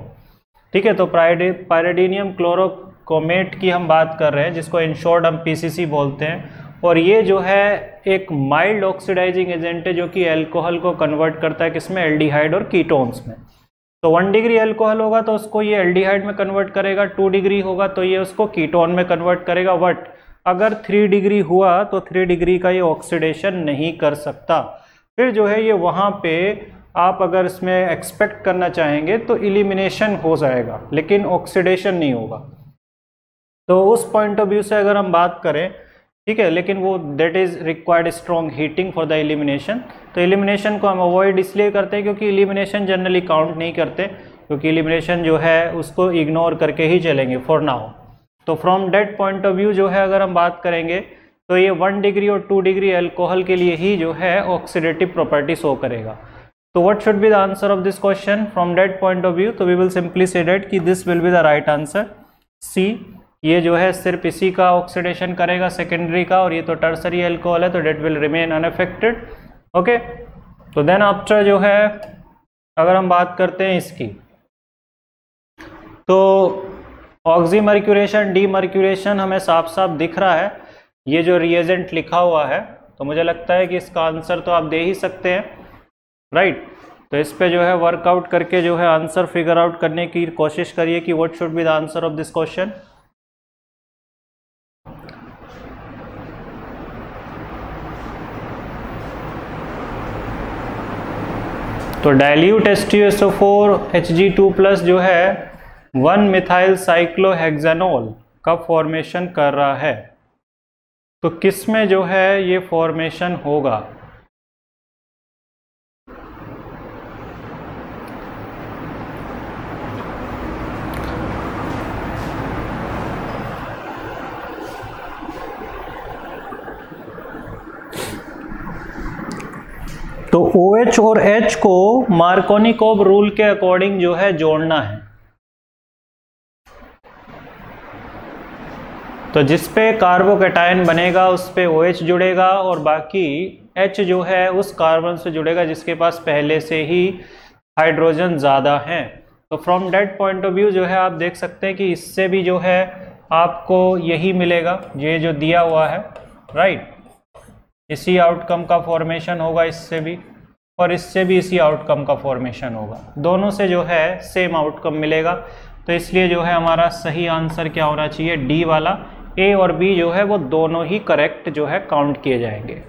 ठीक है, तो पायरिडीनियम क्लोरोकोमेट की हम बात कर रहे हैं, जिसको इन शॉर्ट हम पीसीसी बोलते हैं, और ये जो है एक माइल्ड ऑक्सीडाइजिंग एजेंट है जो कि अल्कोहल को कन्वर्ट करता है किसमें, एल्डिहाइड और कीटोन्स में। तो 1 डिग्री अल्कोहल होगा तो उसको ये एल्डिहाइड में कन्वर्ट करेगा, 2 डिग्री होगा तो ये उसको कीटोन में कन्वर्ट करेगा। बट अगर 3 डिग्री हुआ तो 3 डिग्री का ये ऑक्सीडेशन नहीं कर सकता। फिर जो है ये वहाँ पे आप अगर इसमें एक्सपेक्ट करना चाहेंगे तो इलिमिनेशन हो जाएगा, लेकिन ऑक्सीडेशन नहीं होगा। तो उस पॉइंट ऑफ व्यू से अगर हम बात करें, ठीक है, लेकिन वो that is required strong heating for the elimination. तो एलिमिनेशन को हम अवॉइड इसलिए करते हैं क्योंकि एलिमिनेशन जनरली काउंट नहीं करते, क्योंकि एलिमिनेशन जो है उसको इग्नोर करके ही चलेंगे फॉर नाउ। तो from that point of view जो है अगर हम बात करेंगे तो ये 1 डिग्री और 2 डिग्री अल्कोहल के लिए ही जो है ऑक्सीडेटिव प्रॉपर्टी शो करेगा। तो what should be the answer of this question from that point of view? तो we will simply say that कि this will be the right answer C. ये जो है सिर्फ इसी का ऑक्सीडेशन करेगा सेकेंडरी का, और ये तो टर्सरी अल्कोहल है तो that will remain unaffected. Okay, तो देन आफ्टर जो है अगर हम बात करते हैं इसकी, तो ऑक्सीमर्क्यूरेशन डीमर्क्यूरेशन हमें साफ साफ दिख रहा है, ये जो रिएजेंट लिखा हुआ है, तो मुझे लगता है कि इसका आंसर तो आप दे ही सकते हैं, राइट। तो इस पे जो है वर्कआउट करके जो है आंसर फिगर आउट करने की कोशिश करिए कि what should be the answer of this question. तो डाइल्यूट H2SO4 Hg2+ जो है 1 मिथाइल साइक्लोहेक्सानोल का फॉर्मेशन कर रहा है, तो किस में जो है ये फॉर्मेशन होगा? तो OH और H को मार्कोनिकोव रूल के अकॉर्डिंग जो है जोड़ना है। तो जिस पे कार्बोकैटायन बनेगा उस पे OH जुड़ेगा, और बाकी H जो है उस कार्बन से जुड़ेगा जिसके पास पहले से ही हाइड्रोजन ज़्यादा है। तो from that point of view जो है आप देख सकते हैं कि इससे भी जो है आपको यही मिलेगा, ये जो दिया हुआ है, राइट। इसी आउटकम का फॉर्मेशन होगा इससे भी, और इससे भी इसी आउटकम का फॉर्मेशन होगा, दोनों से जो है सेम आउटकम मिलेगा। तो इसलिए जो है हमारा सही आंसर क्या होना चाहिए, डी वाला। ए और बी जो है वो दोनों ही करेक्ट जो है काउंट किए जाएंगे।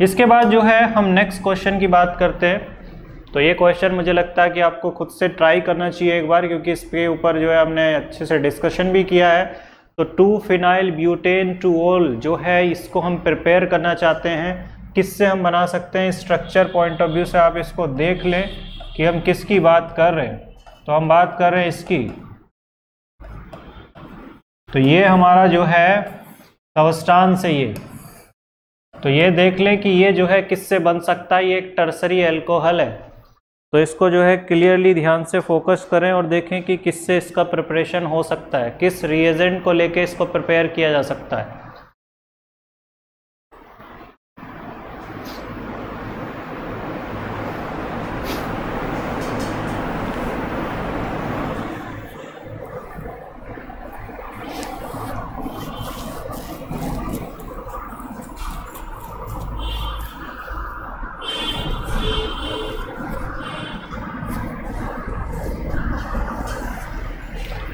इसके बाद जो है हम नेक्स्ट क्वेश्चन की बात करते हैं। तो ये क्वेश्चन मुझे लगता है कि आपको खुद से ट्राई करना चाहिए एक बार, क्योंकि इसके ऊपर जो है हमने अच्छे से डिस्कशन भी किया है। तो 2-फिनाइल ब्यूटेन 2-ऑल जो है इसको हम प्रिपेयर करना चाहते हैं, किससे हम बना सकते हैं? स्ट्रक्चर पॉइंट ऑफ व्यू से आप इसको देख लें कि हम किसकी बात कर रहे हैं। तो हम बात कर रहे हैं इसकी, तो ये हमारा जो है कवस्टान से ये, तो ये देख लें कि ये जो है किससे बन सकता है, ये एक टर्सरी अल्कोहल है। तो इसको जो है क्लियरली ध्यान से फोकस करें और देखें कि किससे इसका प्रिपरेशन हो सकता है, किस रिएजेंट को लेके इसको प्रिपेयर किया जा सकता है।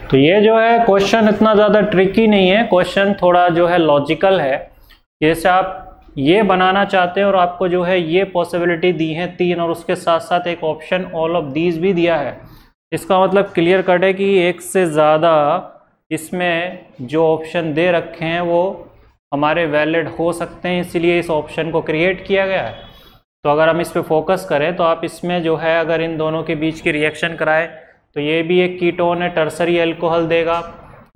तो ये जो है क्वेश्चन इतना ज़्यादा ट्रिकी नहीं है, क्वेश्चन थोड़ा जो है लॉजिकल है। जैसे आप ये बनाना चाहते हैं और आपको जो है ये पॉसिबिलिटी दी है 3, और उसके साथ साथ एक ऑप्शन ऑल ऑफ दीज भी दिया है। इसका मतलब क्लियर कट है कि एक से ज़्यादा इसमें जो ऑप्शन दे रखे हैं वो हमारे वैलिड हो सकते हैं, इसलिए इस ऑप्शन को क्रिएट किया गया है। तो अगर हम इस पे फोकस करें तो आप इसमें जो है अगर इन दोनों के बीच की रिएक्शन कराएं तो ये भी एक कीटोन है, टर्सरी अल्कोहल देगा,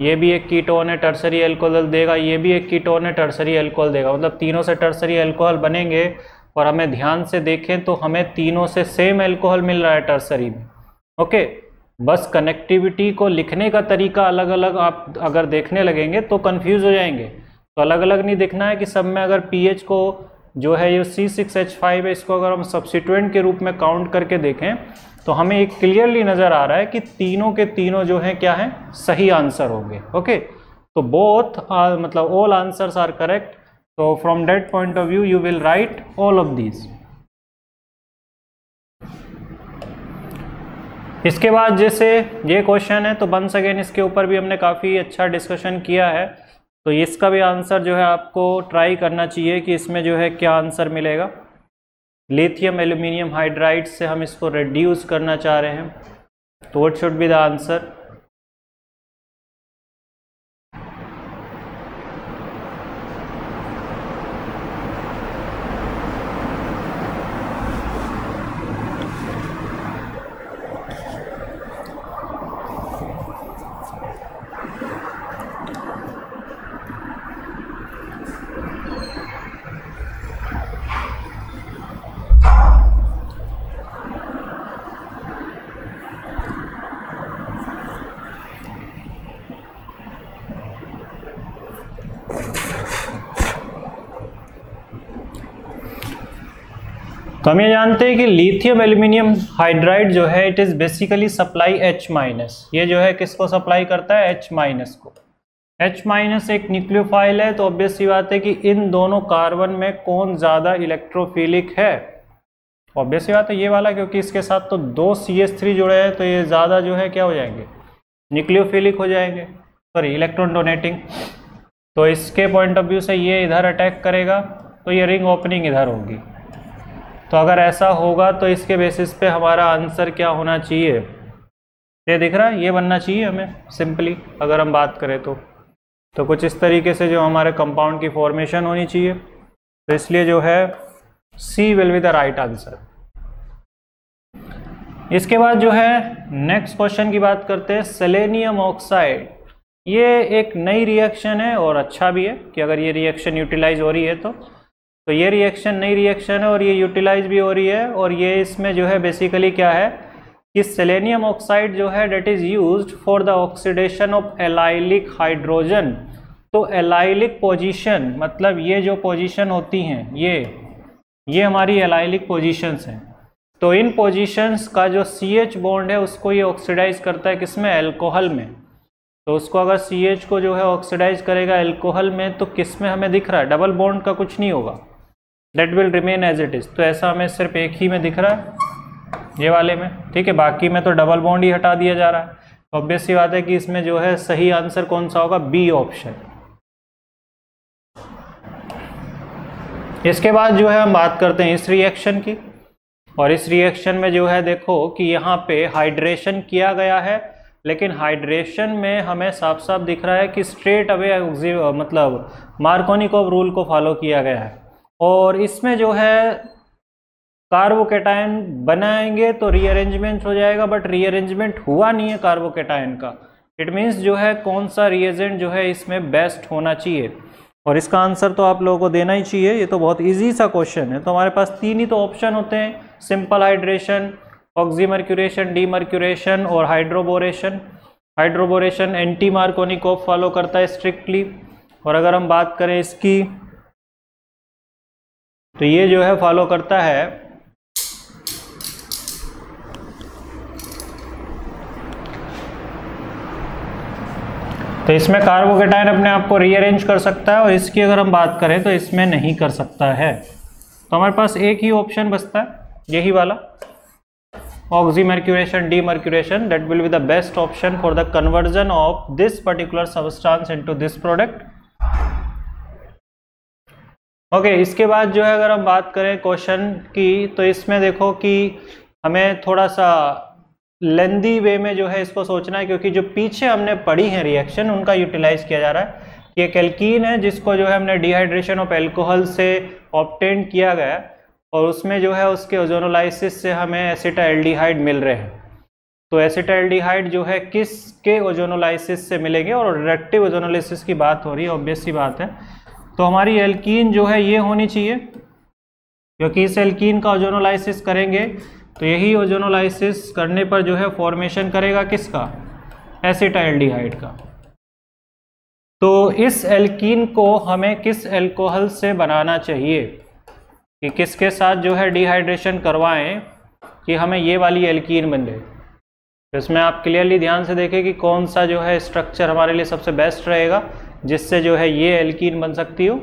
ये भी एक कीटोन है, टर्सरी अल्कोहल देगा, ये भी एक कीटोन है, टर्सरी अल्कोहल देगा। मतलब तीनों से टर्सरी अल्कोहल बनेंगे और हमें ध्यान से देखें तो हमें तीनों से सेम अल्कोहल मिल रहा है टर्सरी में। ओके, बस कनेक्टिविटी को लिखने का तरीका अलग अलग आप अगर देखने लगेंगे तो कंफ्यूज हो जाएंगे। तो अलग अलग नहीं दिखना है कि सब में अगर पीएच को जो है ये C6H5 है, इसको अगर हम सब्स्टिट्यूएंट के रूप में काउंट करके देखें तो हमें एक क्लियरली नज़र आ रहा है कि तीनों के तीनों जो हैं क्या हैं, सही आंसर होंगे। ओके, तो बोथ मतलब ऑल आंसर्स आर करेक्ट। तो from that point of view you will write all of these. इसके बाद जैसे ये क्वेश्चन है तो वंस अगेन इसके ऊपर भी हमने काफ़ी अच्छा डिस्कशन किया है, तो इसका भी आंसर जो है आपको ट्राई करना चाहिए कि इसमें जो है क्या आंसर मिलेगा। लिथियम एल्यूमिनियम हाइड्राइड से हम इसको रिड्यूस करना चाह रहे हैं, तो what should be the answer? तो हम ये जानते हैं कि लिथियम एल्यूमिनियम हाइड्राइड जो है it is basically supply H-, ये जो है किसको सप्लाई करता है? H- को। H- एक न्यूक्लियोफाइल है, तो ऑब्वियस सी बात है कि इन दोनों कार्बन में कौन ज़्यादा इलेक्ट्रोफिलिक है? ऑब्वियस सी बात है ये वाला, क्योंकि इसके साथ तो 2 CH3 जुड़े हैं, तो ये ज़्यादा जो है क्या हो जाएंगे? न्यूक्लियोफिलिक हो जाएंगे, सॉरी इलेक्ट्रॉन डोनेटिंग। तो इसके पॉइंट ऑफ व्यू से ये इधर अटैक करेगा, तो ये रिंग ओपनिंग इधर होगी। तो अगर ऐसा होगा तो इसके बेसिस पे हमारा आंसर क्या होना चाहिए? ये दिख रहा है, ये बनना चाहिए हमें सिंपली अगर हम बात करें तो कुछ इस तरीके से जो हमारे कंपाउंड की फॉर्मेशन होनी चाहिए। तो इसलिए जो है C will be the right answer. इसके बाद जो है नेक्स्ट क्वेश्चन की बात करते हैं, सेलेनियम ऑक्साइड। ये एक नई रिएक्शन है और अच्छा भी है कि अगर ये रिएक्शन यूटिलाइज हो रही है तो ये रिएक्शन नई रिएक्शन है और ये यूटिलाइज भी हो रही है। और ये इसमें जो है बेसिकली क्या है कि सेलेनियम ऑक्साइड जो है that is used for the oxidation of allylic hydrogen. तो एलाइलिक पोजीशन मतलब ये जो पोजीशन होती हैं ये हमारी एलाइलिक पोजीशंस हैं। तो इन पोजीशंस का जो CH बॉन्ड है उसको ये ऑक्सीडाइज करता है किसमें? अल्कोहल में। तो उसको अगर CH को जो है ऑक्सीडाइज करेगा अल्कोहल में, तो किस में हमें दिख रहा है? डबल बॉन्ड का कुछ नहीं होगा, that will remain as it is. तो ऐसा हमें सिर्फ एक ही में दिख रहा है, ये वाले में, ठीक है। बाकी में तो डबल बॉन्ड ही हटा दिया जा रहा है। तो ऑब्वियस सी बात है कि इसमें जो है सही आंसर कौन सा होगा? B option. इसके बाद जो है हम बात करते हैं इस रिएक्शन की, और इस रिएक्शन में जो है देखो कि यहाँ पे हाइड्रेशन किया गया है, लेकिन हाइड्रेशन में हमें साफ साफ दिख रहा है कि स्ट्रेट अवे मतलब मार्कोनिकोव रूल को फॉलो किया गया है। और इसमें जो है कार्बोकेटायन बनाएंगे तो रीअरेंजमेंट हो जाएगा, बट रीअरेंजमेंट हुआ नहीं है कार्बोकेटायन का। इट मीन्स जो है कौन सा रिएजेंट जो है इसमें बेस्ट होना चाहिए, और इसका आंसर तो आप लोगों को देना ही चाहिए। ये तो बहुत इजी सा क्वेश्चन है। तो हमारे पास 3 ही तो ऑप्शन होते हैं, सिंपल हाइड्रेशन, ऑक्सीमर्क्यूरेशन, डीमर्क्यूरेशन और hydroboration. Hydroboration anti Markovnikov follow करता है स्ट्रिक्टली, और अगर हम बात करें इसकी तो ये जो है फॉलो करता है तो इसमें कार्बोकेटायन अपने आप को रीअरेंज कर सकता है, और इसकी अगर हम बात करें तो इसमें नहीं कर सकता है। तो हमारे पास एक ही ऑप्शन बचता है, यही वाला oxymercuration, demercuration. That will be the best option for the conversion of this particular substance into this product. Okay, इसके बाद जो है अगर हम बात करें क्वेश्चन की, तो इसमें देखो कि हमें थोड़ा सा लेंदी वे में जो है इसको सोचना है, क्योंकि जो पीछे हमने पढ़ी है रिएक्शन उनका यूटिलाइज किया जा रहा है। कि एक एल्कीन है जिसको जो है हमने डिहाइड्रेशन ऑफ अल्कोहल से ऑब्टेन किया गया और उसमें जो है उसके ओजोनोलाइसिस से हमें एसिटाल्डिहाइड मिल रहे हैं। तो एसिटाल्डिहाइड जो है किसके ओजोनोलाइसिस से मिलेंगे, और रिडक्टिव ओजोनोलाइसिस की बात हो रही है, ऑब्वियस सी बात है। तो हमारी एल्कीन जो है ये होनी चाहिए, क्योंकि इस एल्कीन का ओजोनोलाइसिस करेंगे तो यही ओजोनोलाइसिस करने पर जो है फॉर्मेशन करेगा किसका, एसिटाल्डिहाइड का। तो इस एल्कीन को हमें किस अल्कोहल से बनाना चाहिए, कि किसके साथ जो है डिहाइड्रेशन करवाएं कि हमें ये वाली एल्कीन बन जाए। तो इसमें आप क्लियरली ध्यान से देखें कि कौन सा जो है स्ट्रक्चर हमारे लिए सबसे बेस्ट रहेगा जिससे जो है ये एल्कीन बन सकती हो।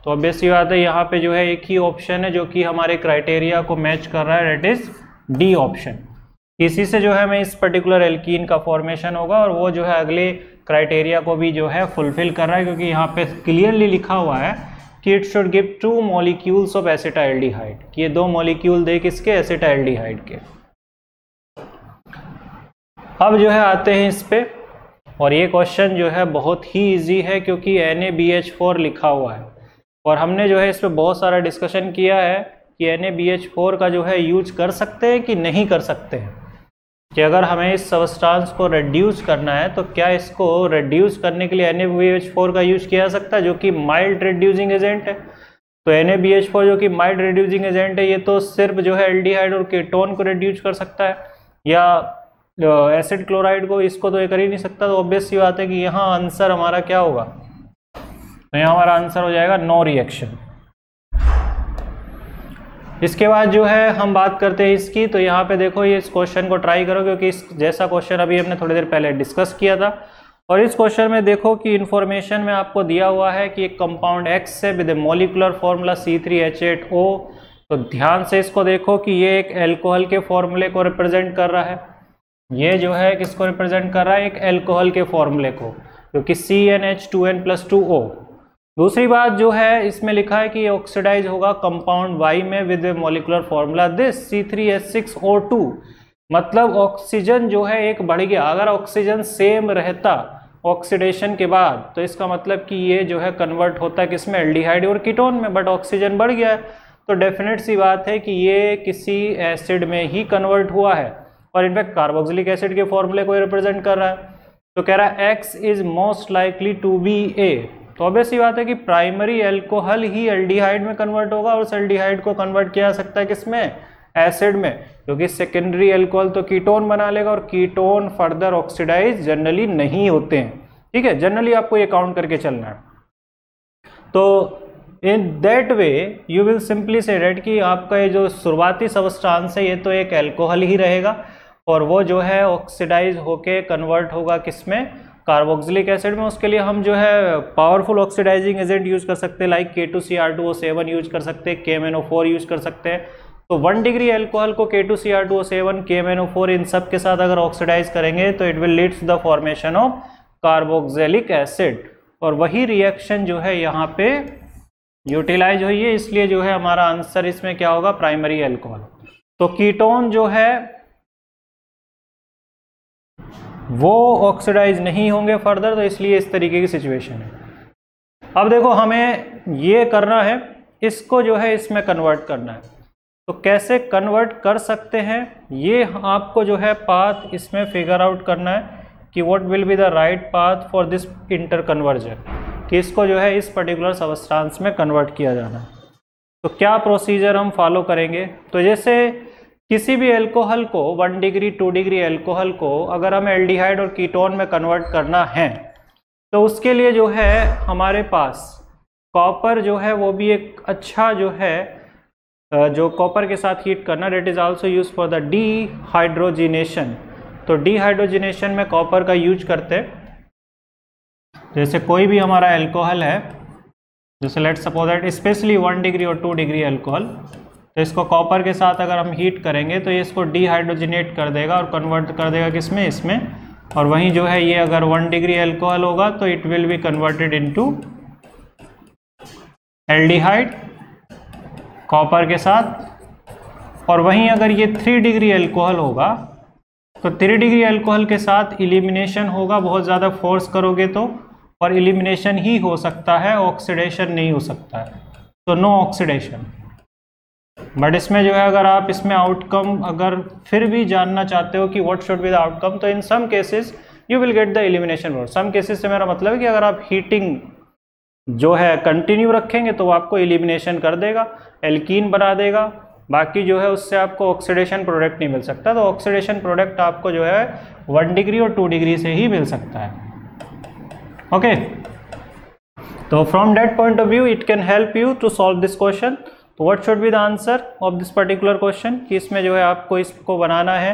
तो ऑब्वियस सी बात है यहाँ पे जो है एक ही ऑप्शन है जो कि हमारे क्राइटेरिया को मैच कर रहा है, डेट इज डी ऑप्शन। इसी से जो है हमें इस पर्टिकुलर एल्कीन का फॉर्मेशन होगा और वो जो है अगले क्राइटेरिया को भी जो है फुलफिल कर रहा है, क्योंकि यहाँ पे क्लियरली लिखा हुआ है कि it should give 2 molecules of acetaldehyde, कि ये 2 मॉलिक्यूल दे किसके, एसिटाल्डिहाइड के। अब जो है आते हैं इस पे, और ये क्वेश्चन जो है बहुत ही इजी है क्योंकि NaBH4 लिखा हुआ है और हमने जो है इस पे बहुत सारा डिस्कशन किया है कि NaBH4 का जो है यूज कर सकते हैं कि नहीं कर सकते हैं, कि अगर हमें इस सबस्टांस को रिड्यूस करना है तो क्या इसको रिड्यूस करने के लिए NaBH4 का यूज किया जा सकता है, जो कि माइल्ड रिड्यूसिंग एजेंट है। तो NaBH4 जो कि माइल्ड रिड्यूसिंग एजेंट है, ये तो सिर्फ जो है एल्डिहाइड और कीटोन को रिड्यूस कर सकता है, या एसिड क्लोराइड को, इसको तो ये कर ही नहीं सकता। तो ऑब्वियस सी बात है कि यहाँ आंसर हमारा क्या होगा, तो यहाँ हमारा आंसर हो जाएगा नो रिएक्शन। इसके बाद जो है हम बात करते हैं इसकी, तो यहाँ पे देखो ये इस क्वेश्चन को ट्राई करो, क्योंकि इस जैसा क्वेश्चन अभी हमने थोड़ी देर पहले डिस्कस किया था। और इस क्वेश्चन में देखो कि इन्फॉर्मेशन में आपको दिया हुआ है कि एक कंपाउंड X है with A molecular formula C3H8O। तो ध्यान से इसको देखो कि ये एक एल्कोहल के फॉर्मूले को रिप्रेजेंट कर रहा है, ये जो है किसको रिप्रेजेंट कर रहा है, एक एल्कोहल के फॉर्मूले को, जो कि CnH2n+2O। दूसरी बात जो है इसमें लिखा है कि ये ऑक्सीडाइज होगा कंपाउंड Y में with molecular formula this C3H6O2। मतलब ऑक्सीजन जो है एक बढ़ गया। अगर ऑक्सीजन सेम रहता ऑक्सीडेशन के बाद तो इसका मतलब कि ये जो है कन्वर्ट होता है किसमें, एल्डिहाइड और कीटोन में, बट ऑक्सीजन बढ़ गया है तो डेफिनेट सी बात है कि ये किसी एसिड में ही कन्वर्ट हुआ है, और इनफैक्ट कार्बोक्सिलिक एसिड के फॉर्मूले को रिप्रेजेंट कर रहा है। तो कह रहा है X is most likely to be A। तो ऑब्वियस सी बात है कि प्राइमरी एल्कोहल ही एल्डिहाइड में कन्वर्ट होगा, और उस एल्डिहाइड को कन्वर्ट किया जा सकता है किसमें, एसिड में, क्योंकि सेकेंडरी एल्कोहल तो कीटोन बना लेगा और कीटोन फर्दर ऑक्सीडाइज जनरली नहीं होते हैं। ठीक है, जनरली आपको ये काउंट करके चलना है। तो in that way you will simply से डेट कि आपका ये जो शुरुआती सबस्टांस है ये तो एक एल्कोहल ही रहेगा, और वो जो है ऑक्सीडाइज होके कन्वर्ट होगा किसमें, कार्बोक्सिलिक एसिड में। उसके लिए हम जो है पावरफुल ऑक्सीडाइजिंग एजेंट यूज कर सकते हैं, लाइक K2Cr2O7 यूज कर सकते हैं, KMnO4 यूज कर सकते हैं। तो 1 डिग्री एल्कोहल को K2Cr2O7, KMnO4 इन सब के साथ अगर ऑक्सीडाइज करेंगे तो it will lead to the formation of carboxylic acid, और वही रिएक्शन जो है यहाँ पे यूटिलाइज हुई है, इसलिए जो है हमारा आंसर इसमें क्या होगा, प्राइमरी एल्कोहल। तो कीटोन जो है वो ऑक्सीडाइज नहीं होंगे फर्दर, तो इसलिए इस तरीके की सिचुएशन है। अब देखो हमें ये करना है, इसको जो है इसमें कन्वर्ट करना है। तो कैसे कन्वर्ट कर सकते हैं ये आपको जो है पाथ इसमें फिगर आउट करना है कि what will be the right path for this inter conversion, कि इसको जो है इस पर्टिकुलर सबस्टांस में कन्वर्ट किया जाना है। तो क्या प्रोसीजर हम फॉलो करेंगे, तो जैसे किसी भी एल्कोहल को 1 डिग्री 2 डिग्री एल्कोहल को अगर हमें एल्डिहाइड और कीटोन में कन्वर्ट करना है तो उसके लिए जो है हमारे पास कॉपर जो है वो भी एक अच्छा जो है, जो कॉपर के साथ हीट करना, that is also use for the dehydrogenation. तो डीहाइड्रोजिनेशन में कॉपर का यूज करते हैं। जैसे कोई भी हमारा एल्कोहल है, जैसे let's suppose that specially 1 degree और 2 डिग्री एल्कोहल, तो इसको कॉपर के साथ अगर हम हीट करेंगे तो ये इसको डीहाइड्रोजिनेट कर देगा और कन्वर्ट कर देगा किसमें, इसमें। और वहीं जो है ये अगर 1 डिग्री एल्कोहल होगा तो it will be converted into aldehyde copper के साथ। और वहीं अगर ये 3 डिग्री एल्कोहल होगा तो 3 डिग्री एल्कोहल के साथ इलिमिनेशन होगा, बहुत ज़्यादा फोर्स करोगे तो, और एलिमिनेशन ही हो सकता है, ऑक्सीडेशन नहीं हो सकता है, तो नो ऑक्सीडेशन। बट इसमें जो है अगर आप इसमें आउटकम अगर फिर भी जानना चाहते हो कि what should be the outcome, तो in some cases you will get the elimination mode. Some cases से मेरा मतलब है कि अगर आप हीटिंग जो है कंटिन्यू रखेंगे तो वो आपको एलिमिनेशन कर देगा, एल्कीन बना देगा, बाकी जो है उससे आपको ऑक्सीडेशन प्रोडक्ट नहीं मिल सकता। तो ऑक्सीडेशन प्रोडक्ट आपको जो है 1 डिग्री और 2 डिग्री से ही मिल सकता है। ओके, तो from that point of view it can help you to solve this question. तो what should be the answer of this particular question, कि इसमें जो है आपको इसको बनाना है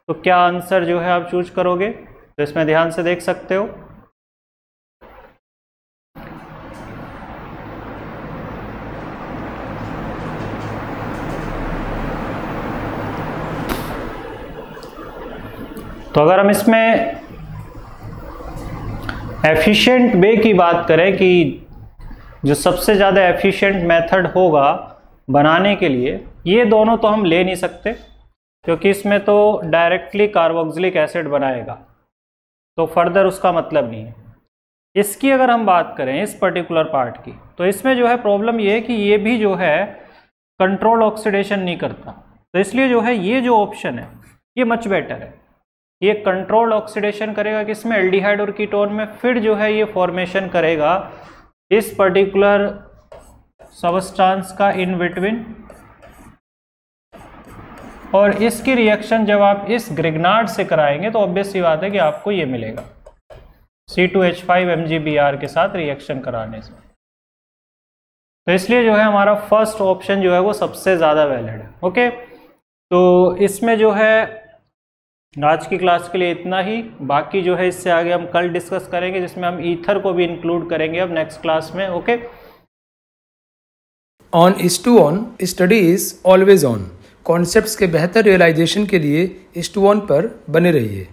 तो क्या आंसर जो है आप चूज करोगे, तो इसमें ध्यान से देख सकते हो। तो अगर हम इसमें एफिशिएंट वे की बात करें कि जो सबसे ज़्यादा एफिशिएंट मेथड होगा बनाने के लिए, ये दोनों तो हम ले नहीं सकते क्योंकि इसमें तो डायरेक्टली कार्बोक्सिलिक एसिड बनाएगा, तो फर्दर उसका मतलब नहीं है। इसकी अगर हम बात करें इस पर्टिकुलर पार्ट की, तो इसमें जो है प्रॉब्लम ये है कि ये भी जो है कंट्रोल ऑक्सीडेशन नहीं करता, तो इसलिए जो है ये जो ऑप्शन है ये मच बेटर है। ये कंट्रोल ऑक्सीडेशन करेगा किसमें, एल्डिहाइड और कीटोन में, फिर जो है ये फॉर्मेशन करेगा इस पर्टिकुलर सबस्टांस का इन बिटवीन, और इसकी रिएक्शन जब आप इस ग्रिग्नार्ड से कराएंगे तो ऑब्वियस सी बात है कि आपको ये मिलेगा C2H5 MgBr के साथ रिएक्शन कराने से। तो इसलिए जो है हमारा फर्स्ट ऑप्शन जो है वो सबसे ज़्यादा वैलिड है। ओके, तो इसमें जो है आज की क्लास के लिए इतना ही, बाकी जो है इससे आगे हम कल डिस्कस करेंगे जिसमें हम ईथर को भी इंक्लूड करेंगे अब नेक्स्ट क्लास में। Okay, on IS2ON study is always on. Concepts के बेहतर रियलाइजेशन के लिए IS2ON पर बने रहिए।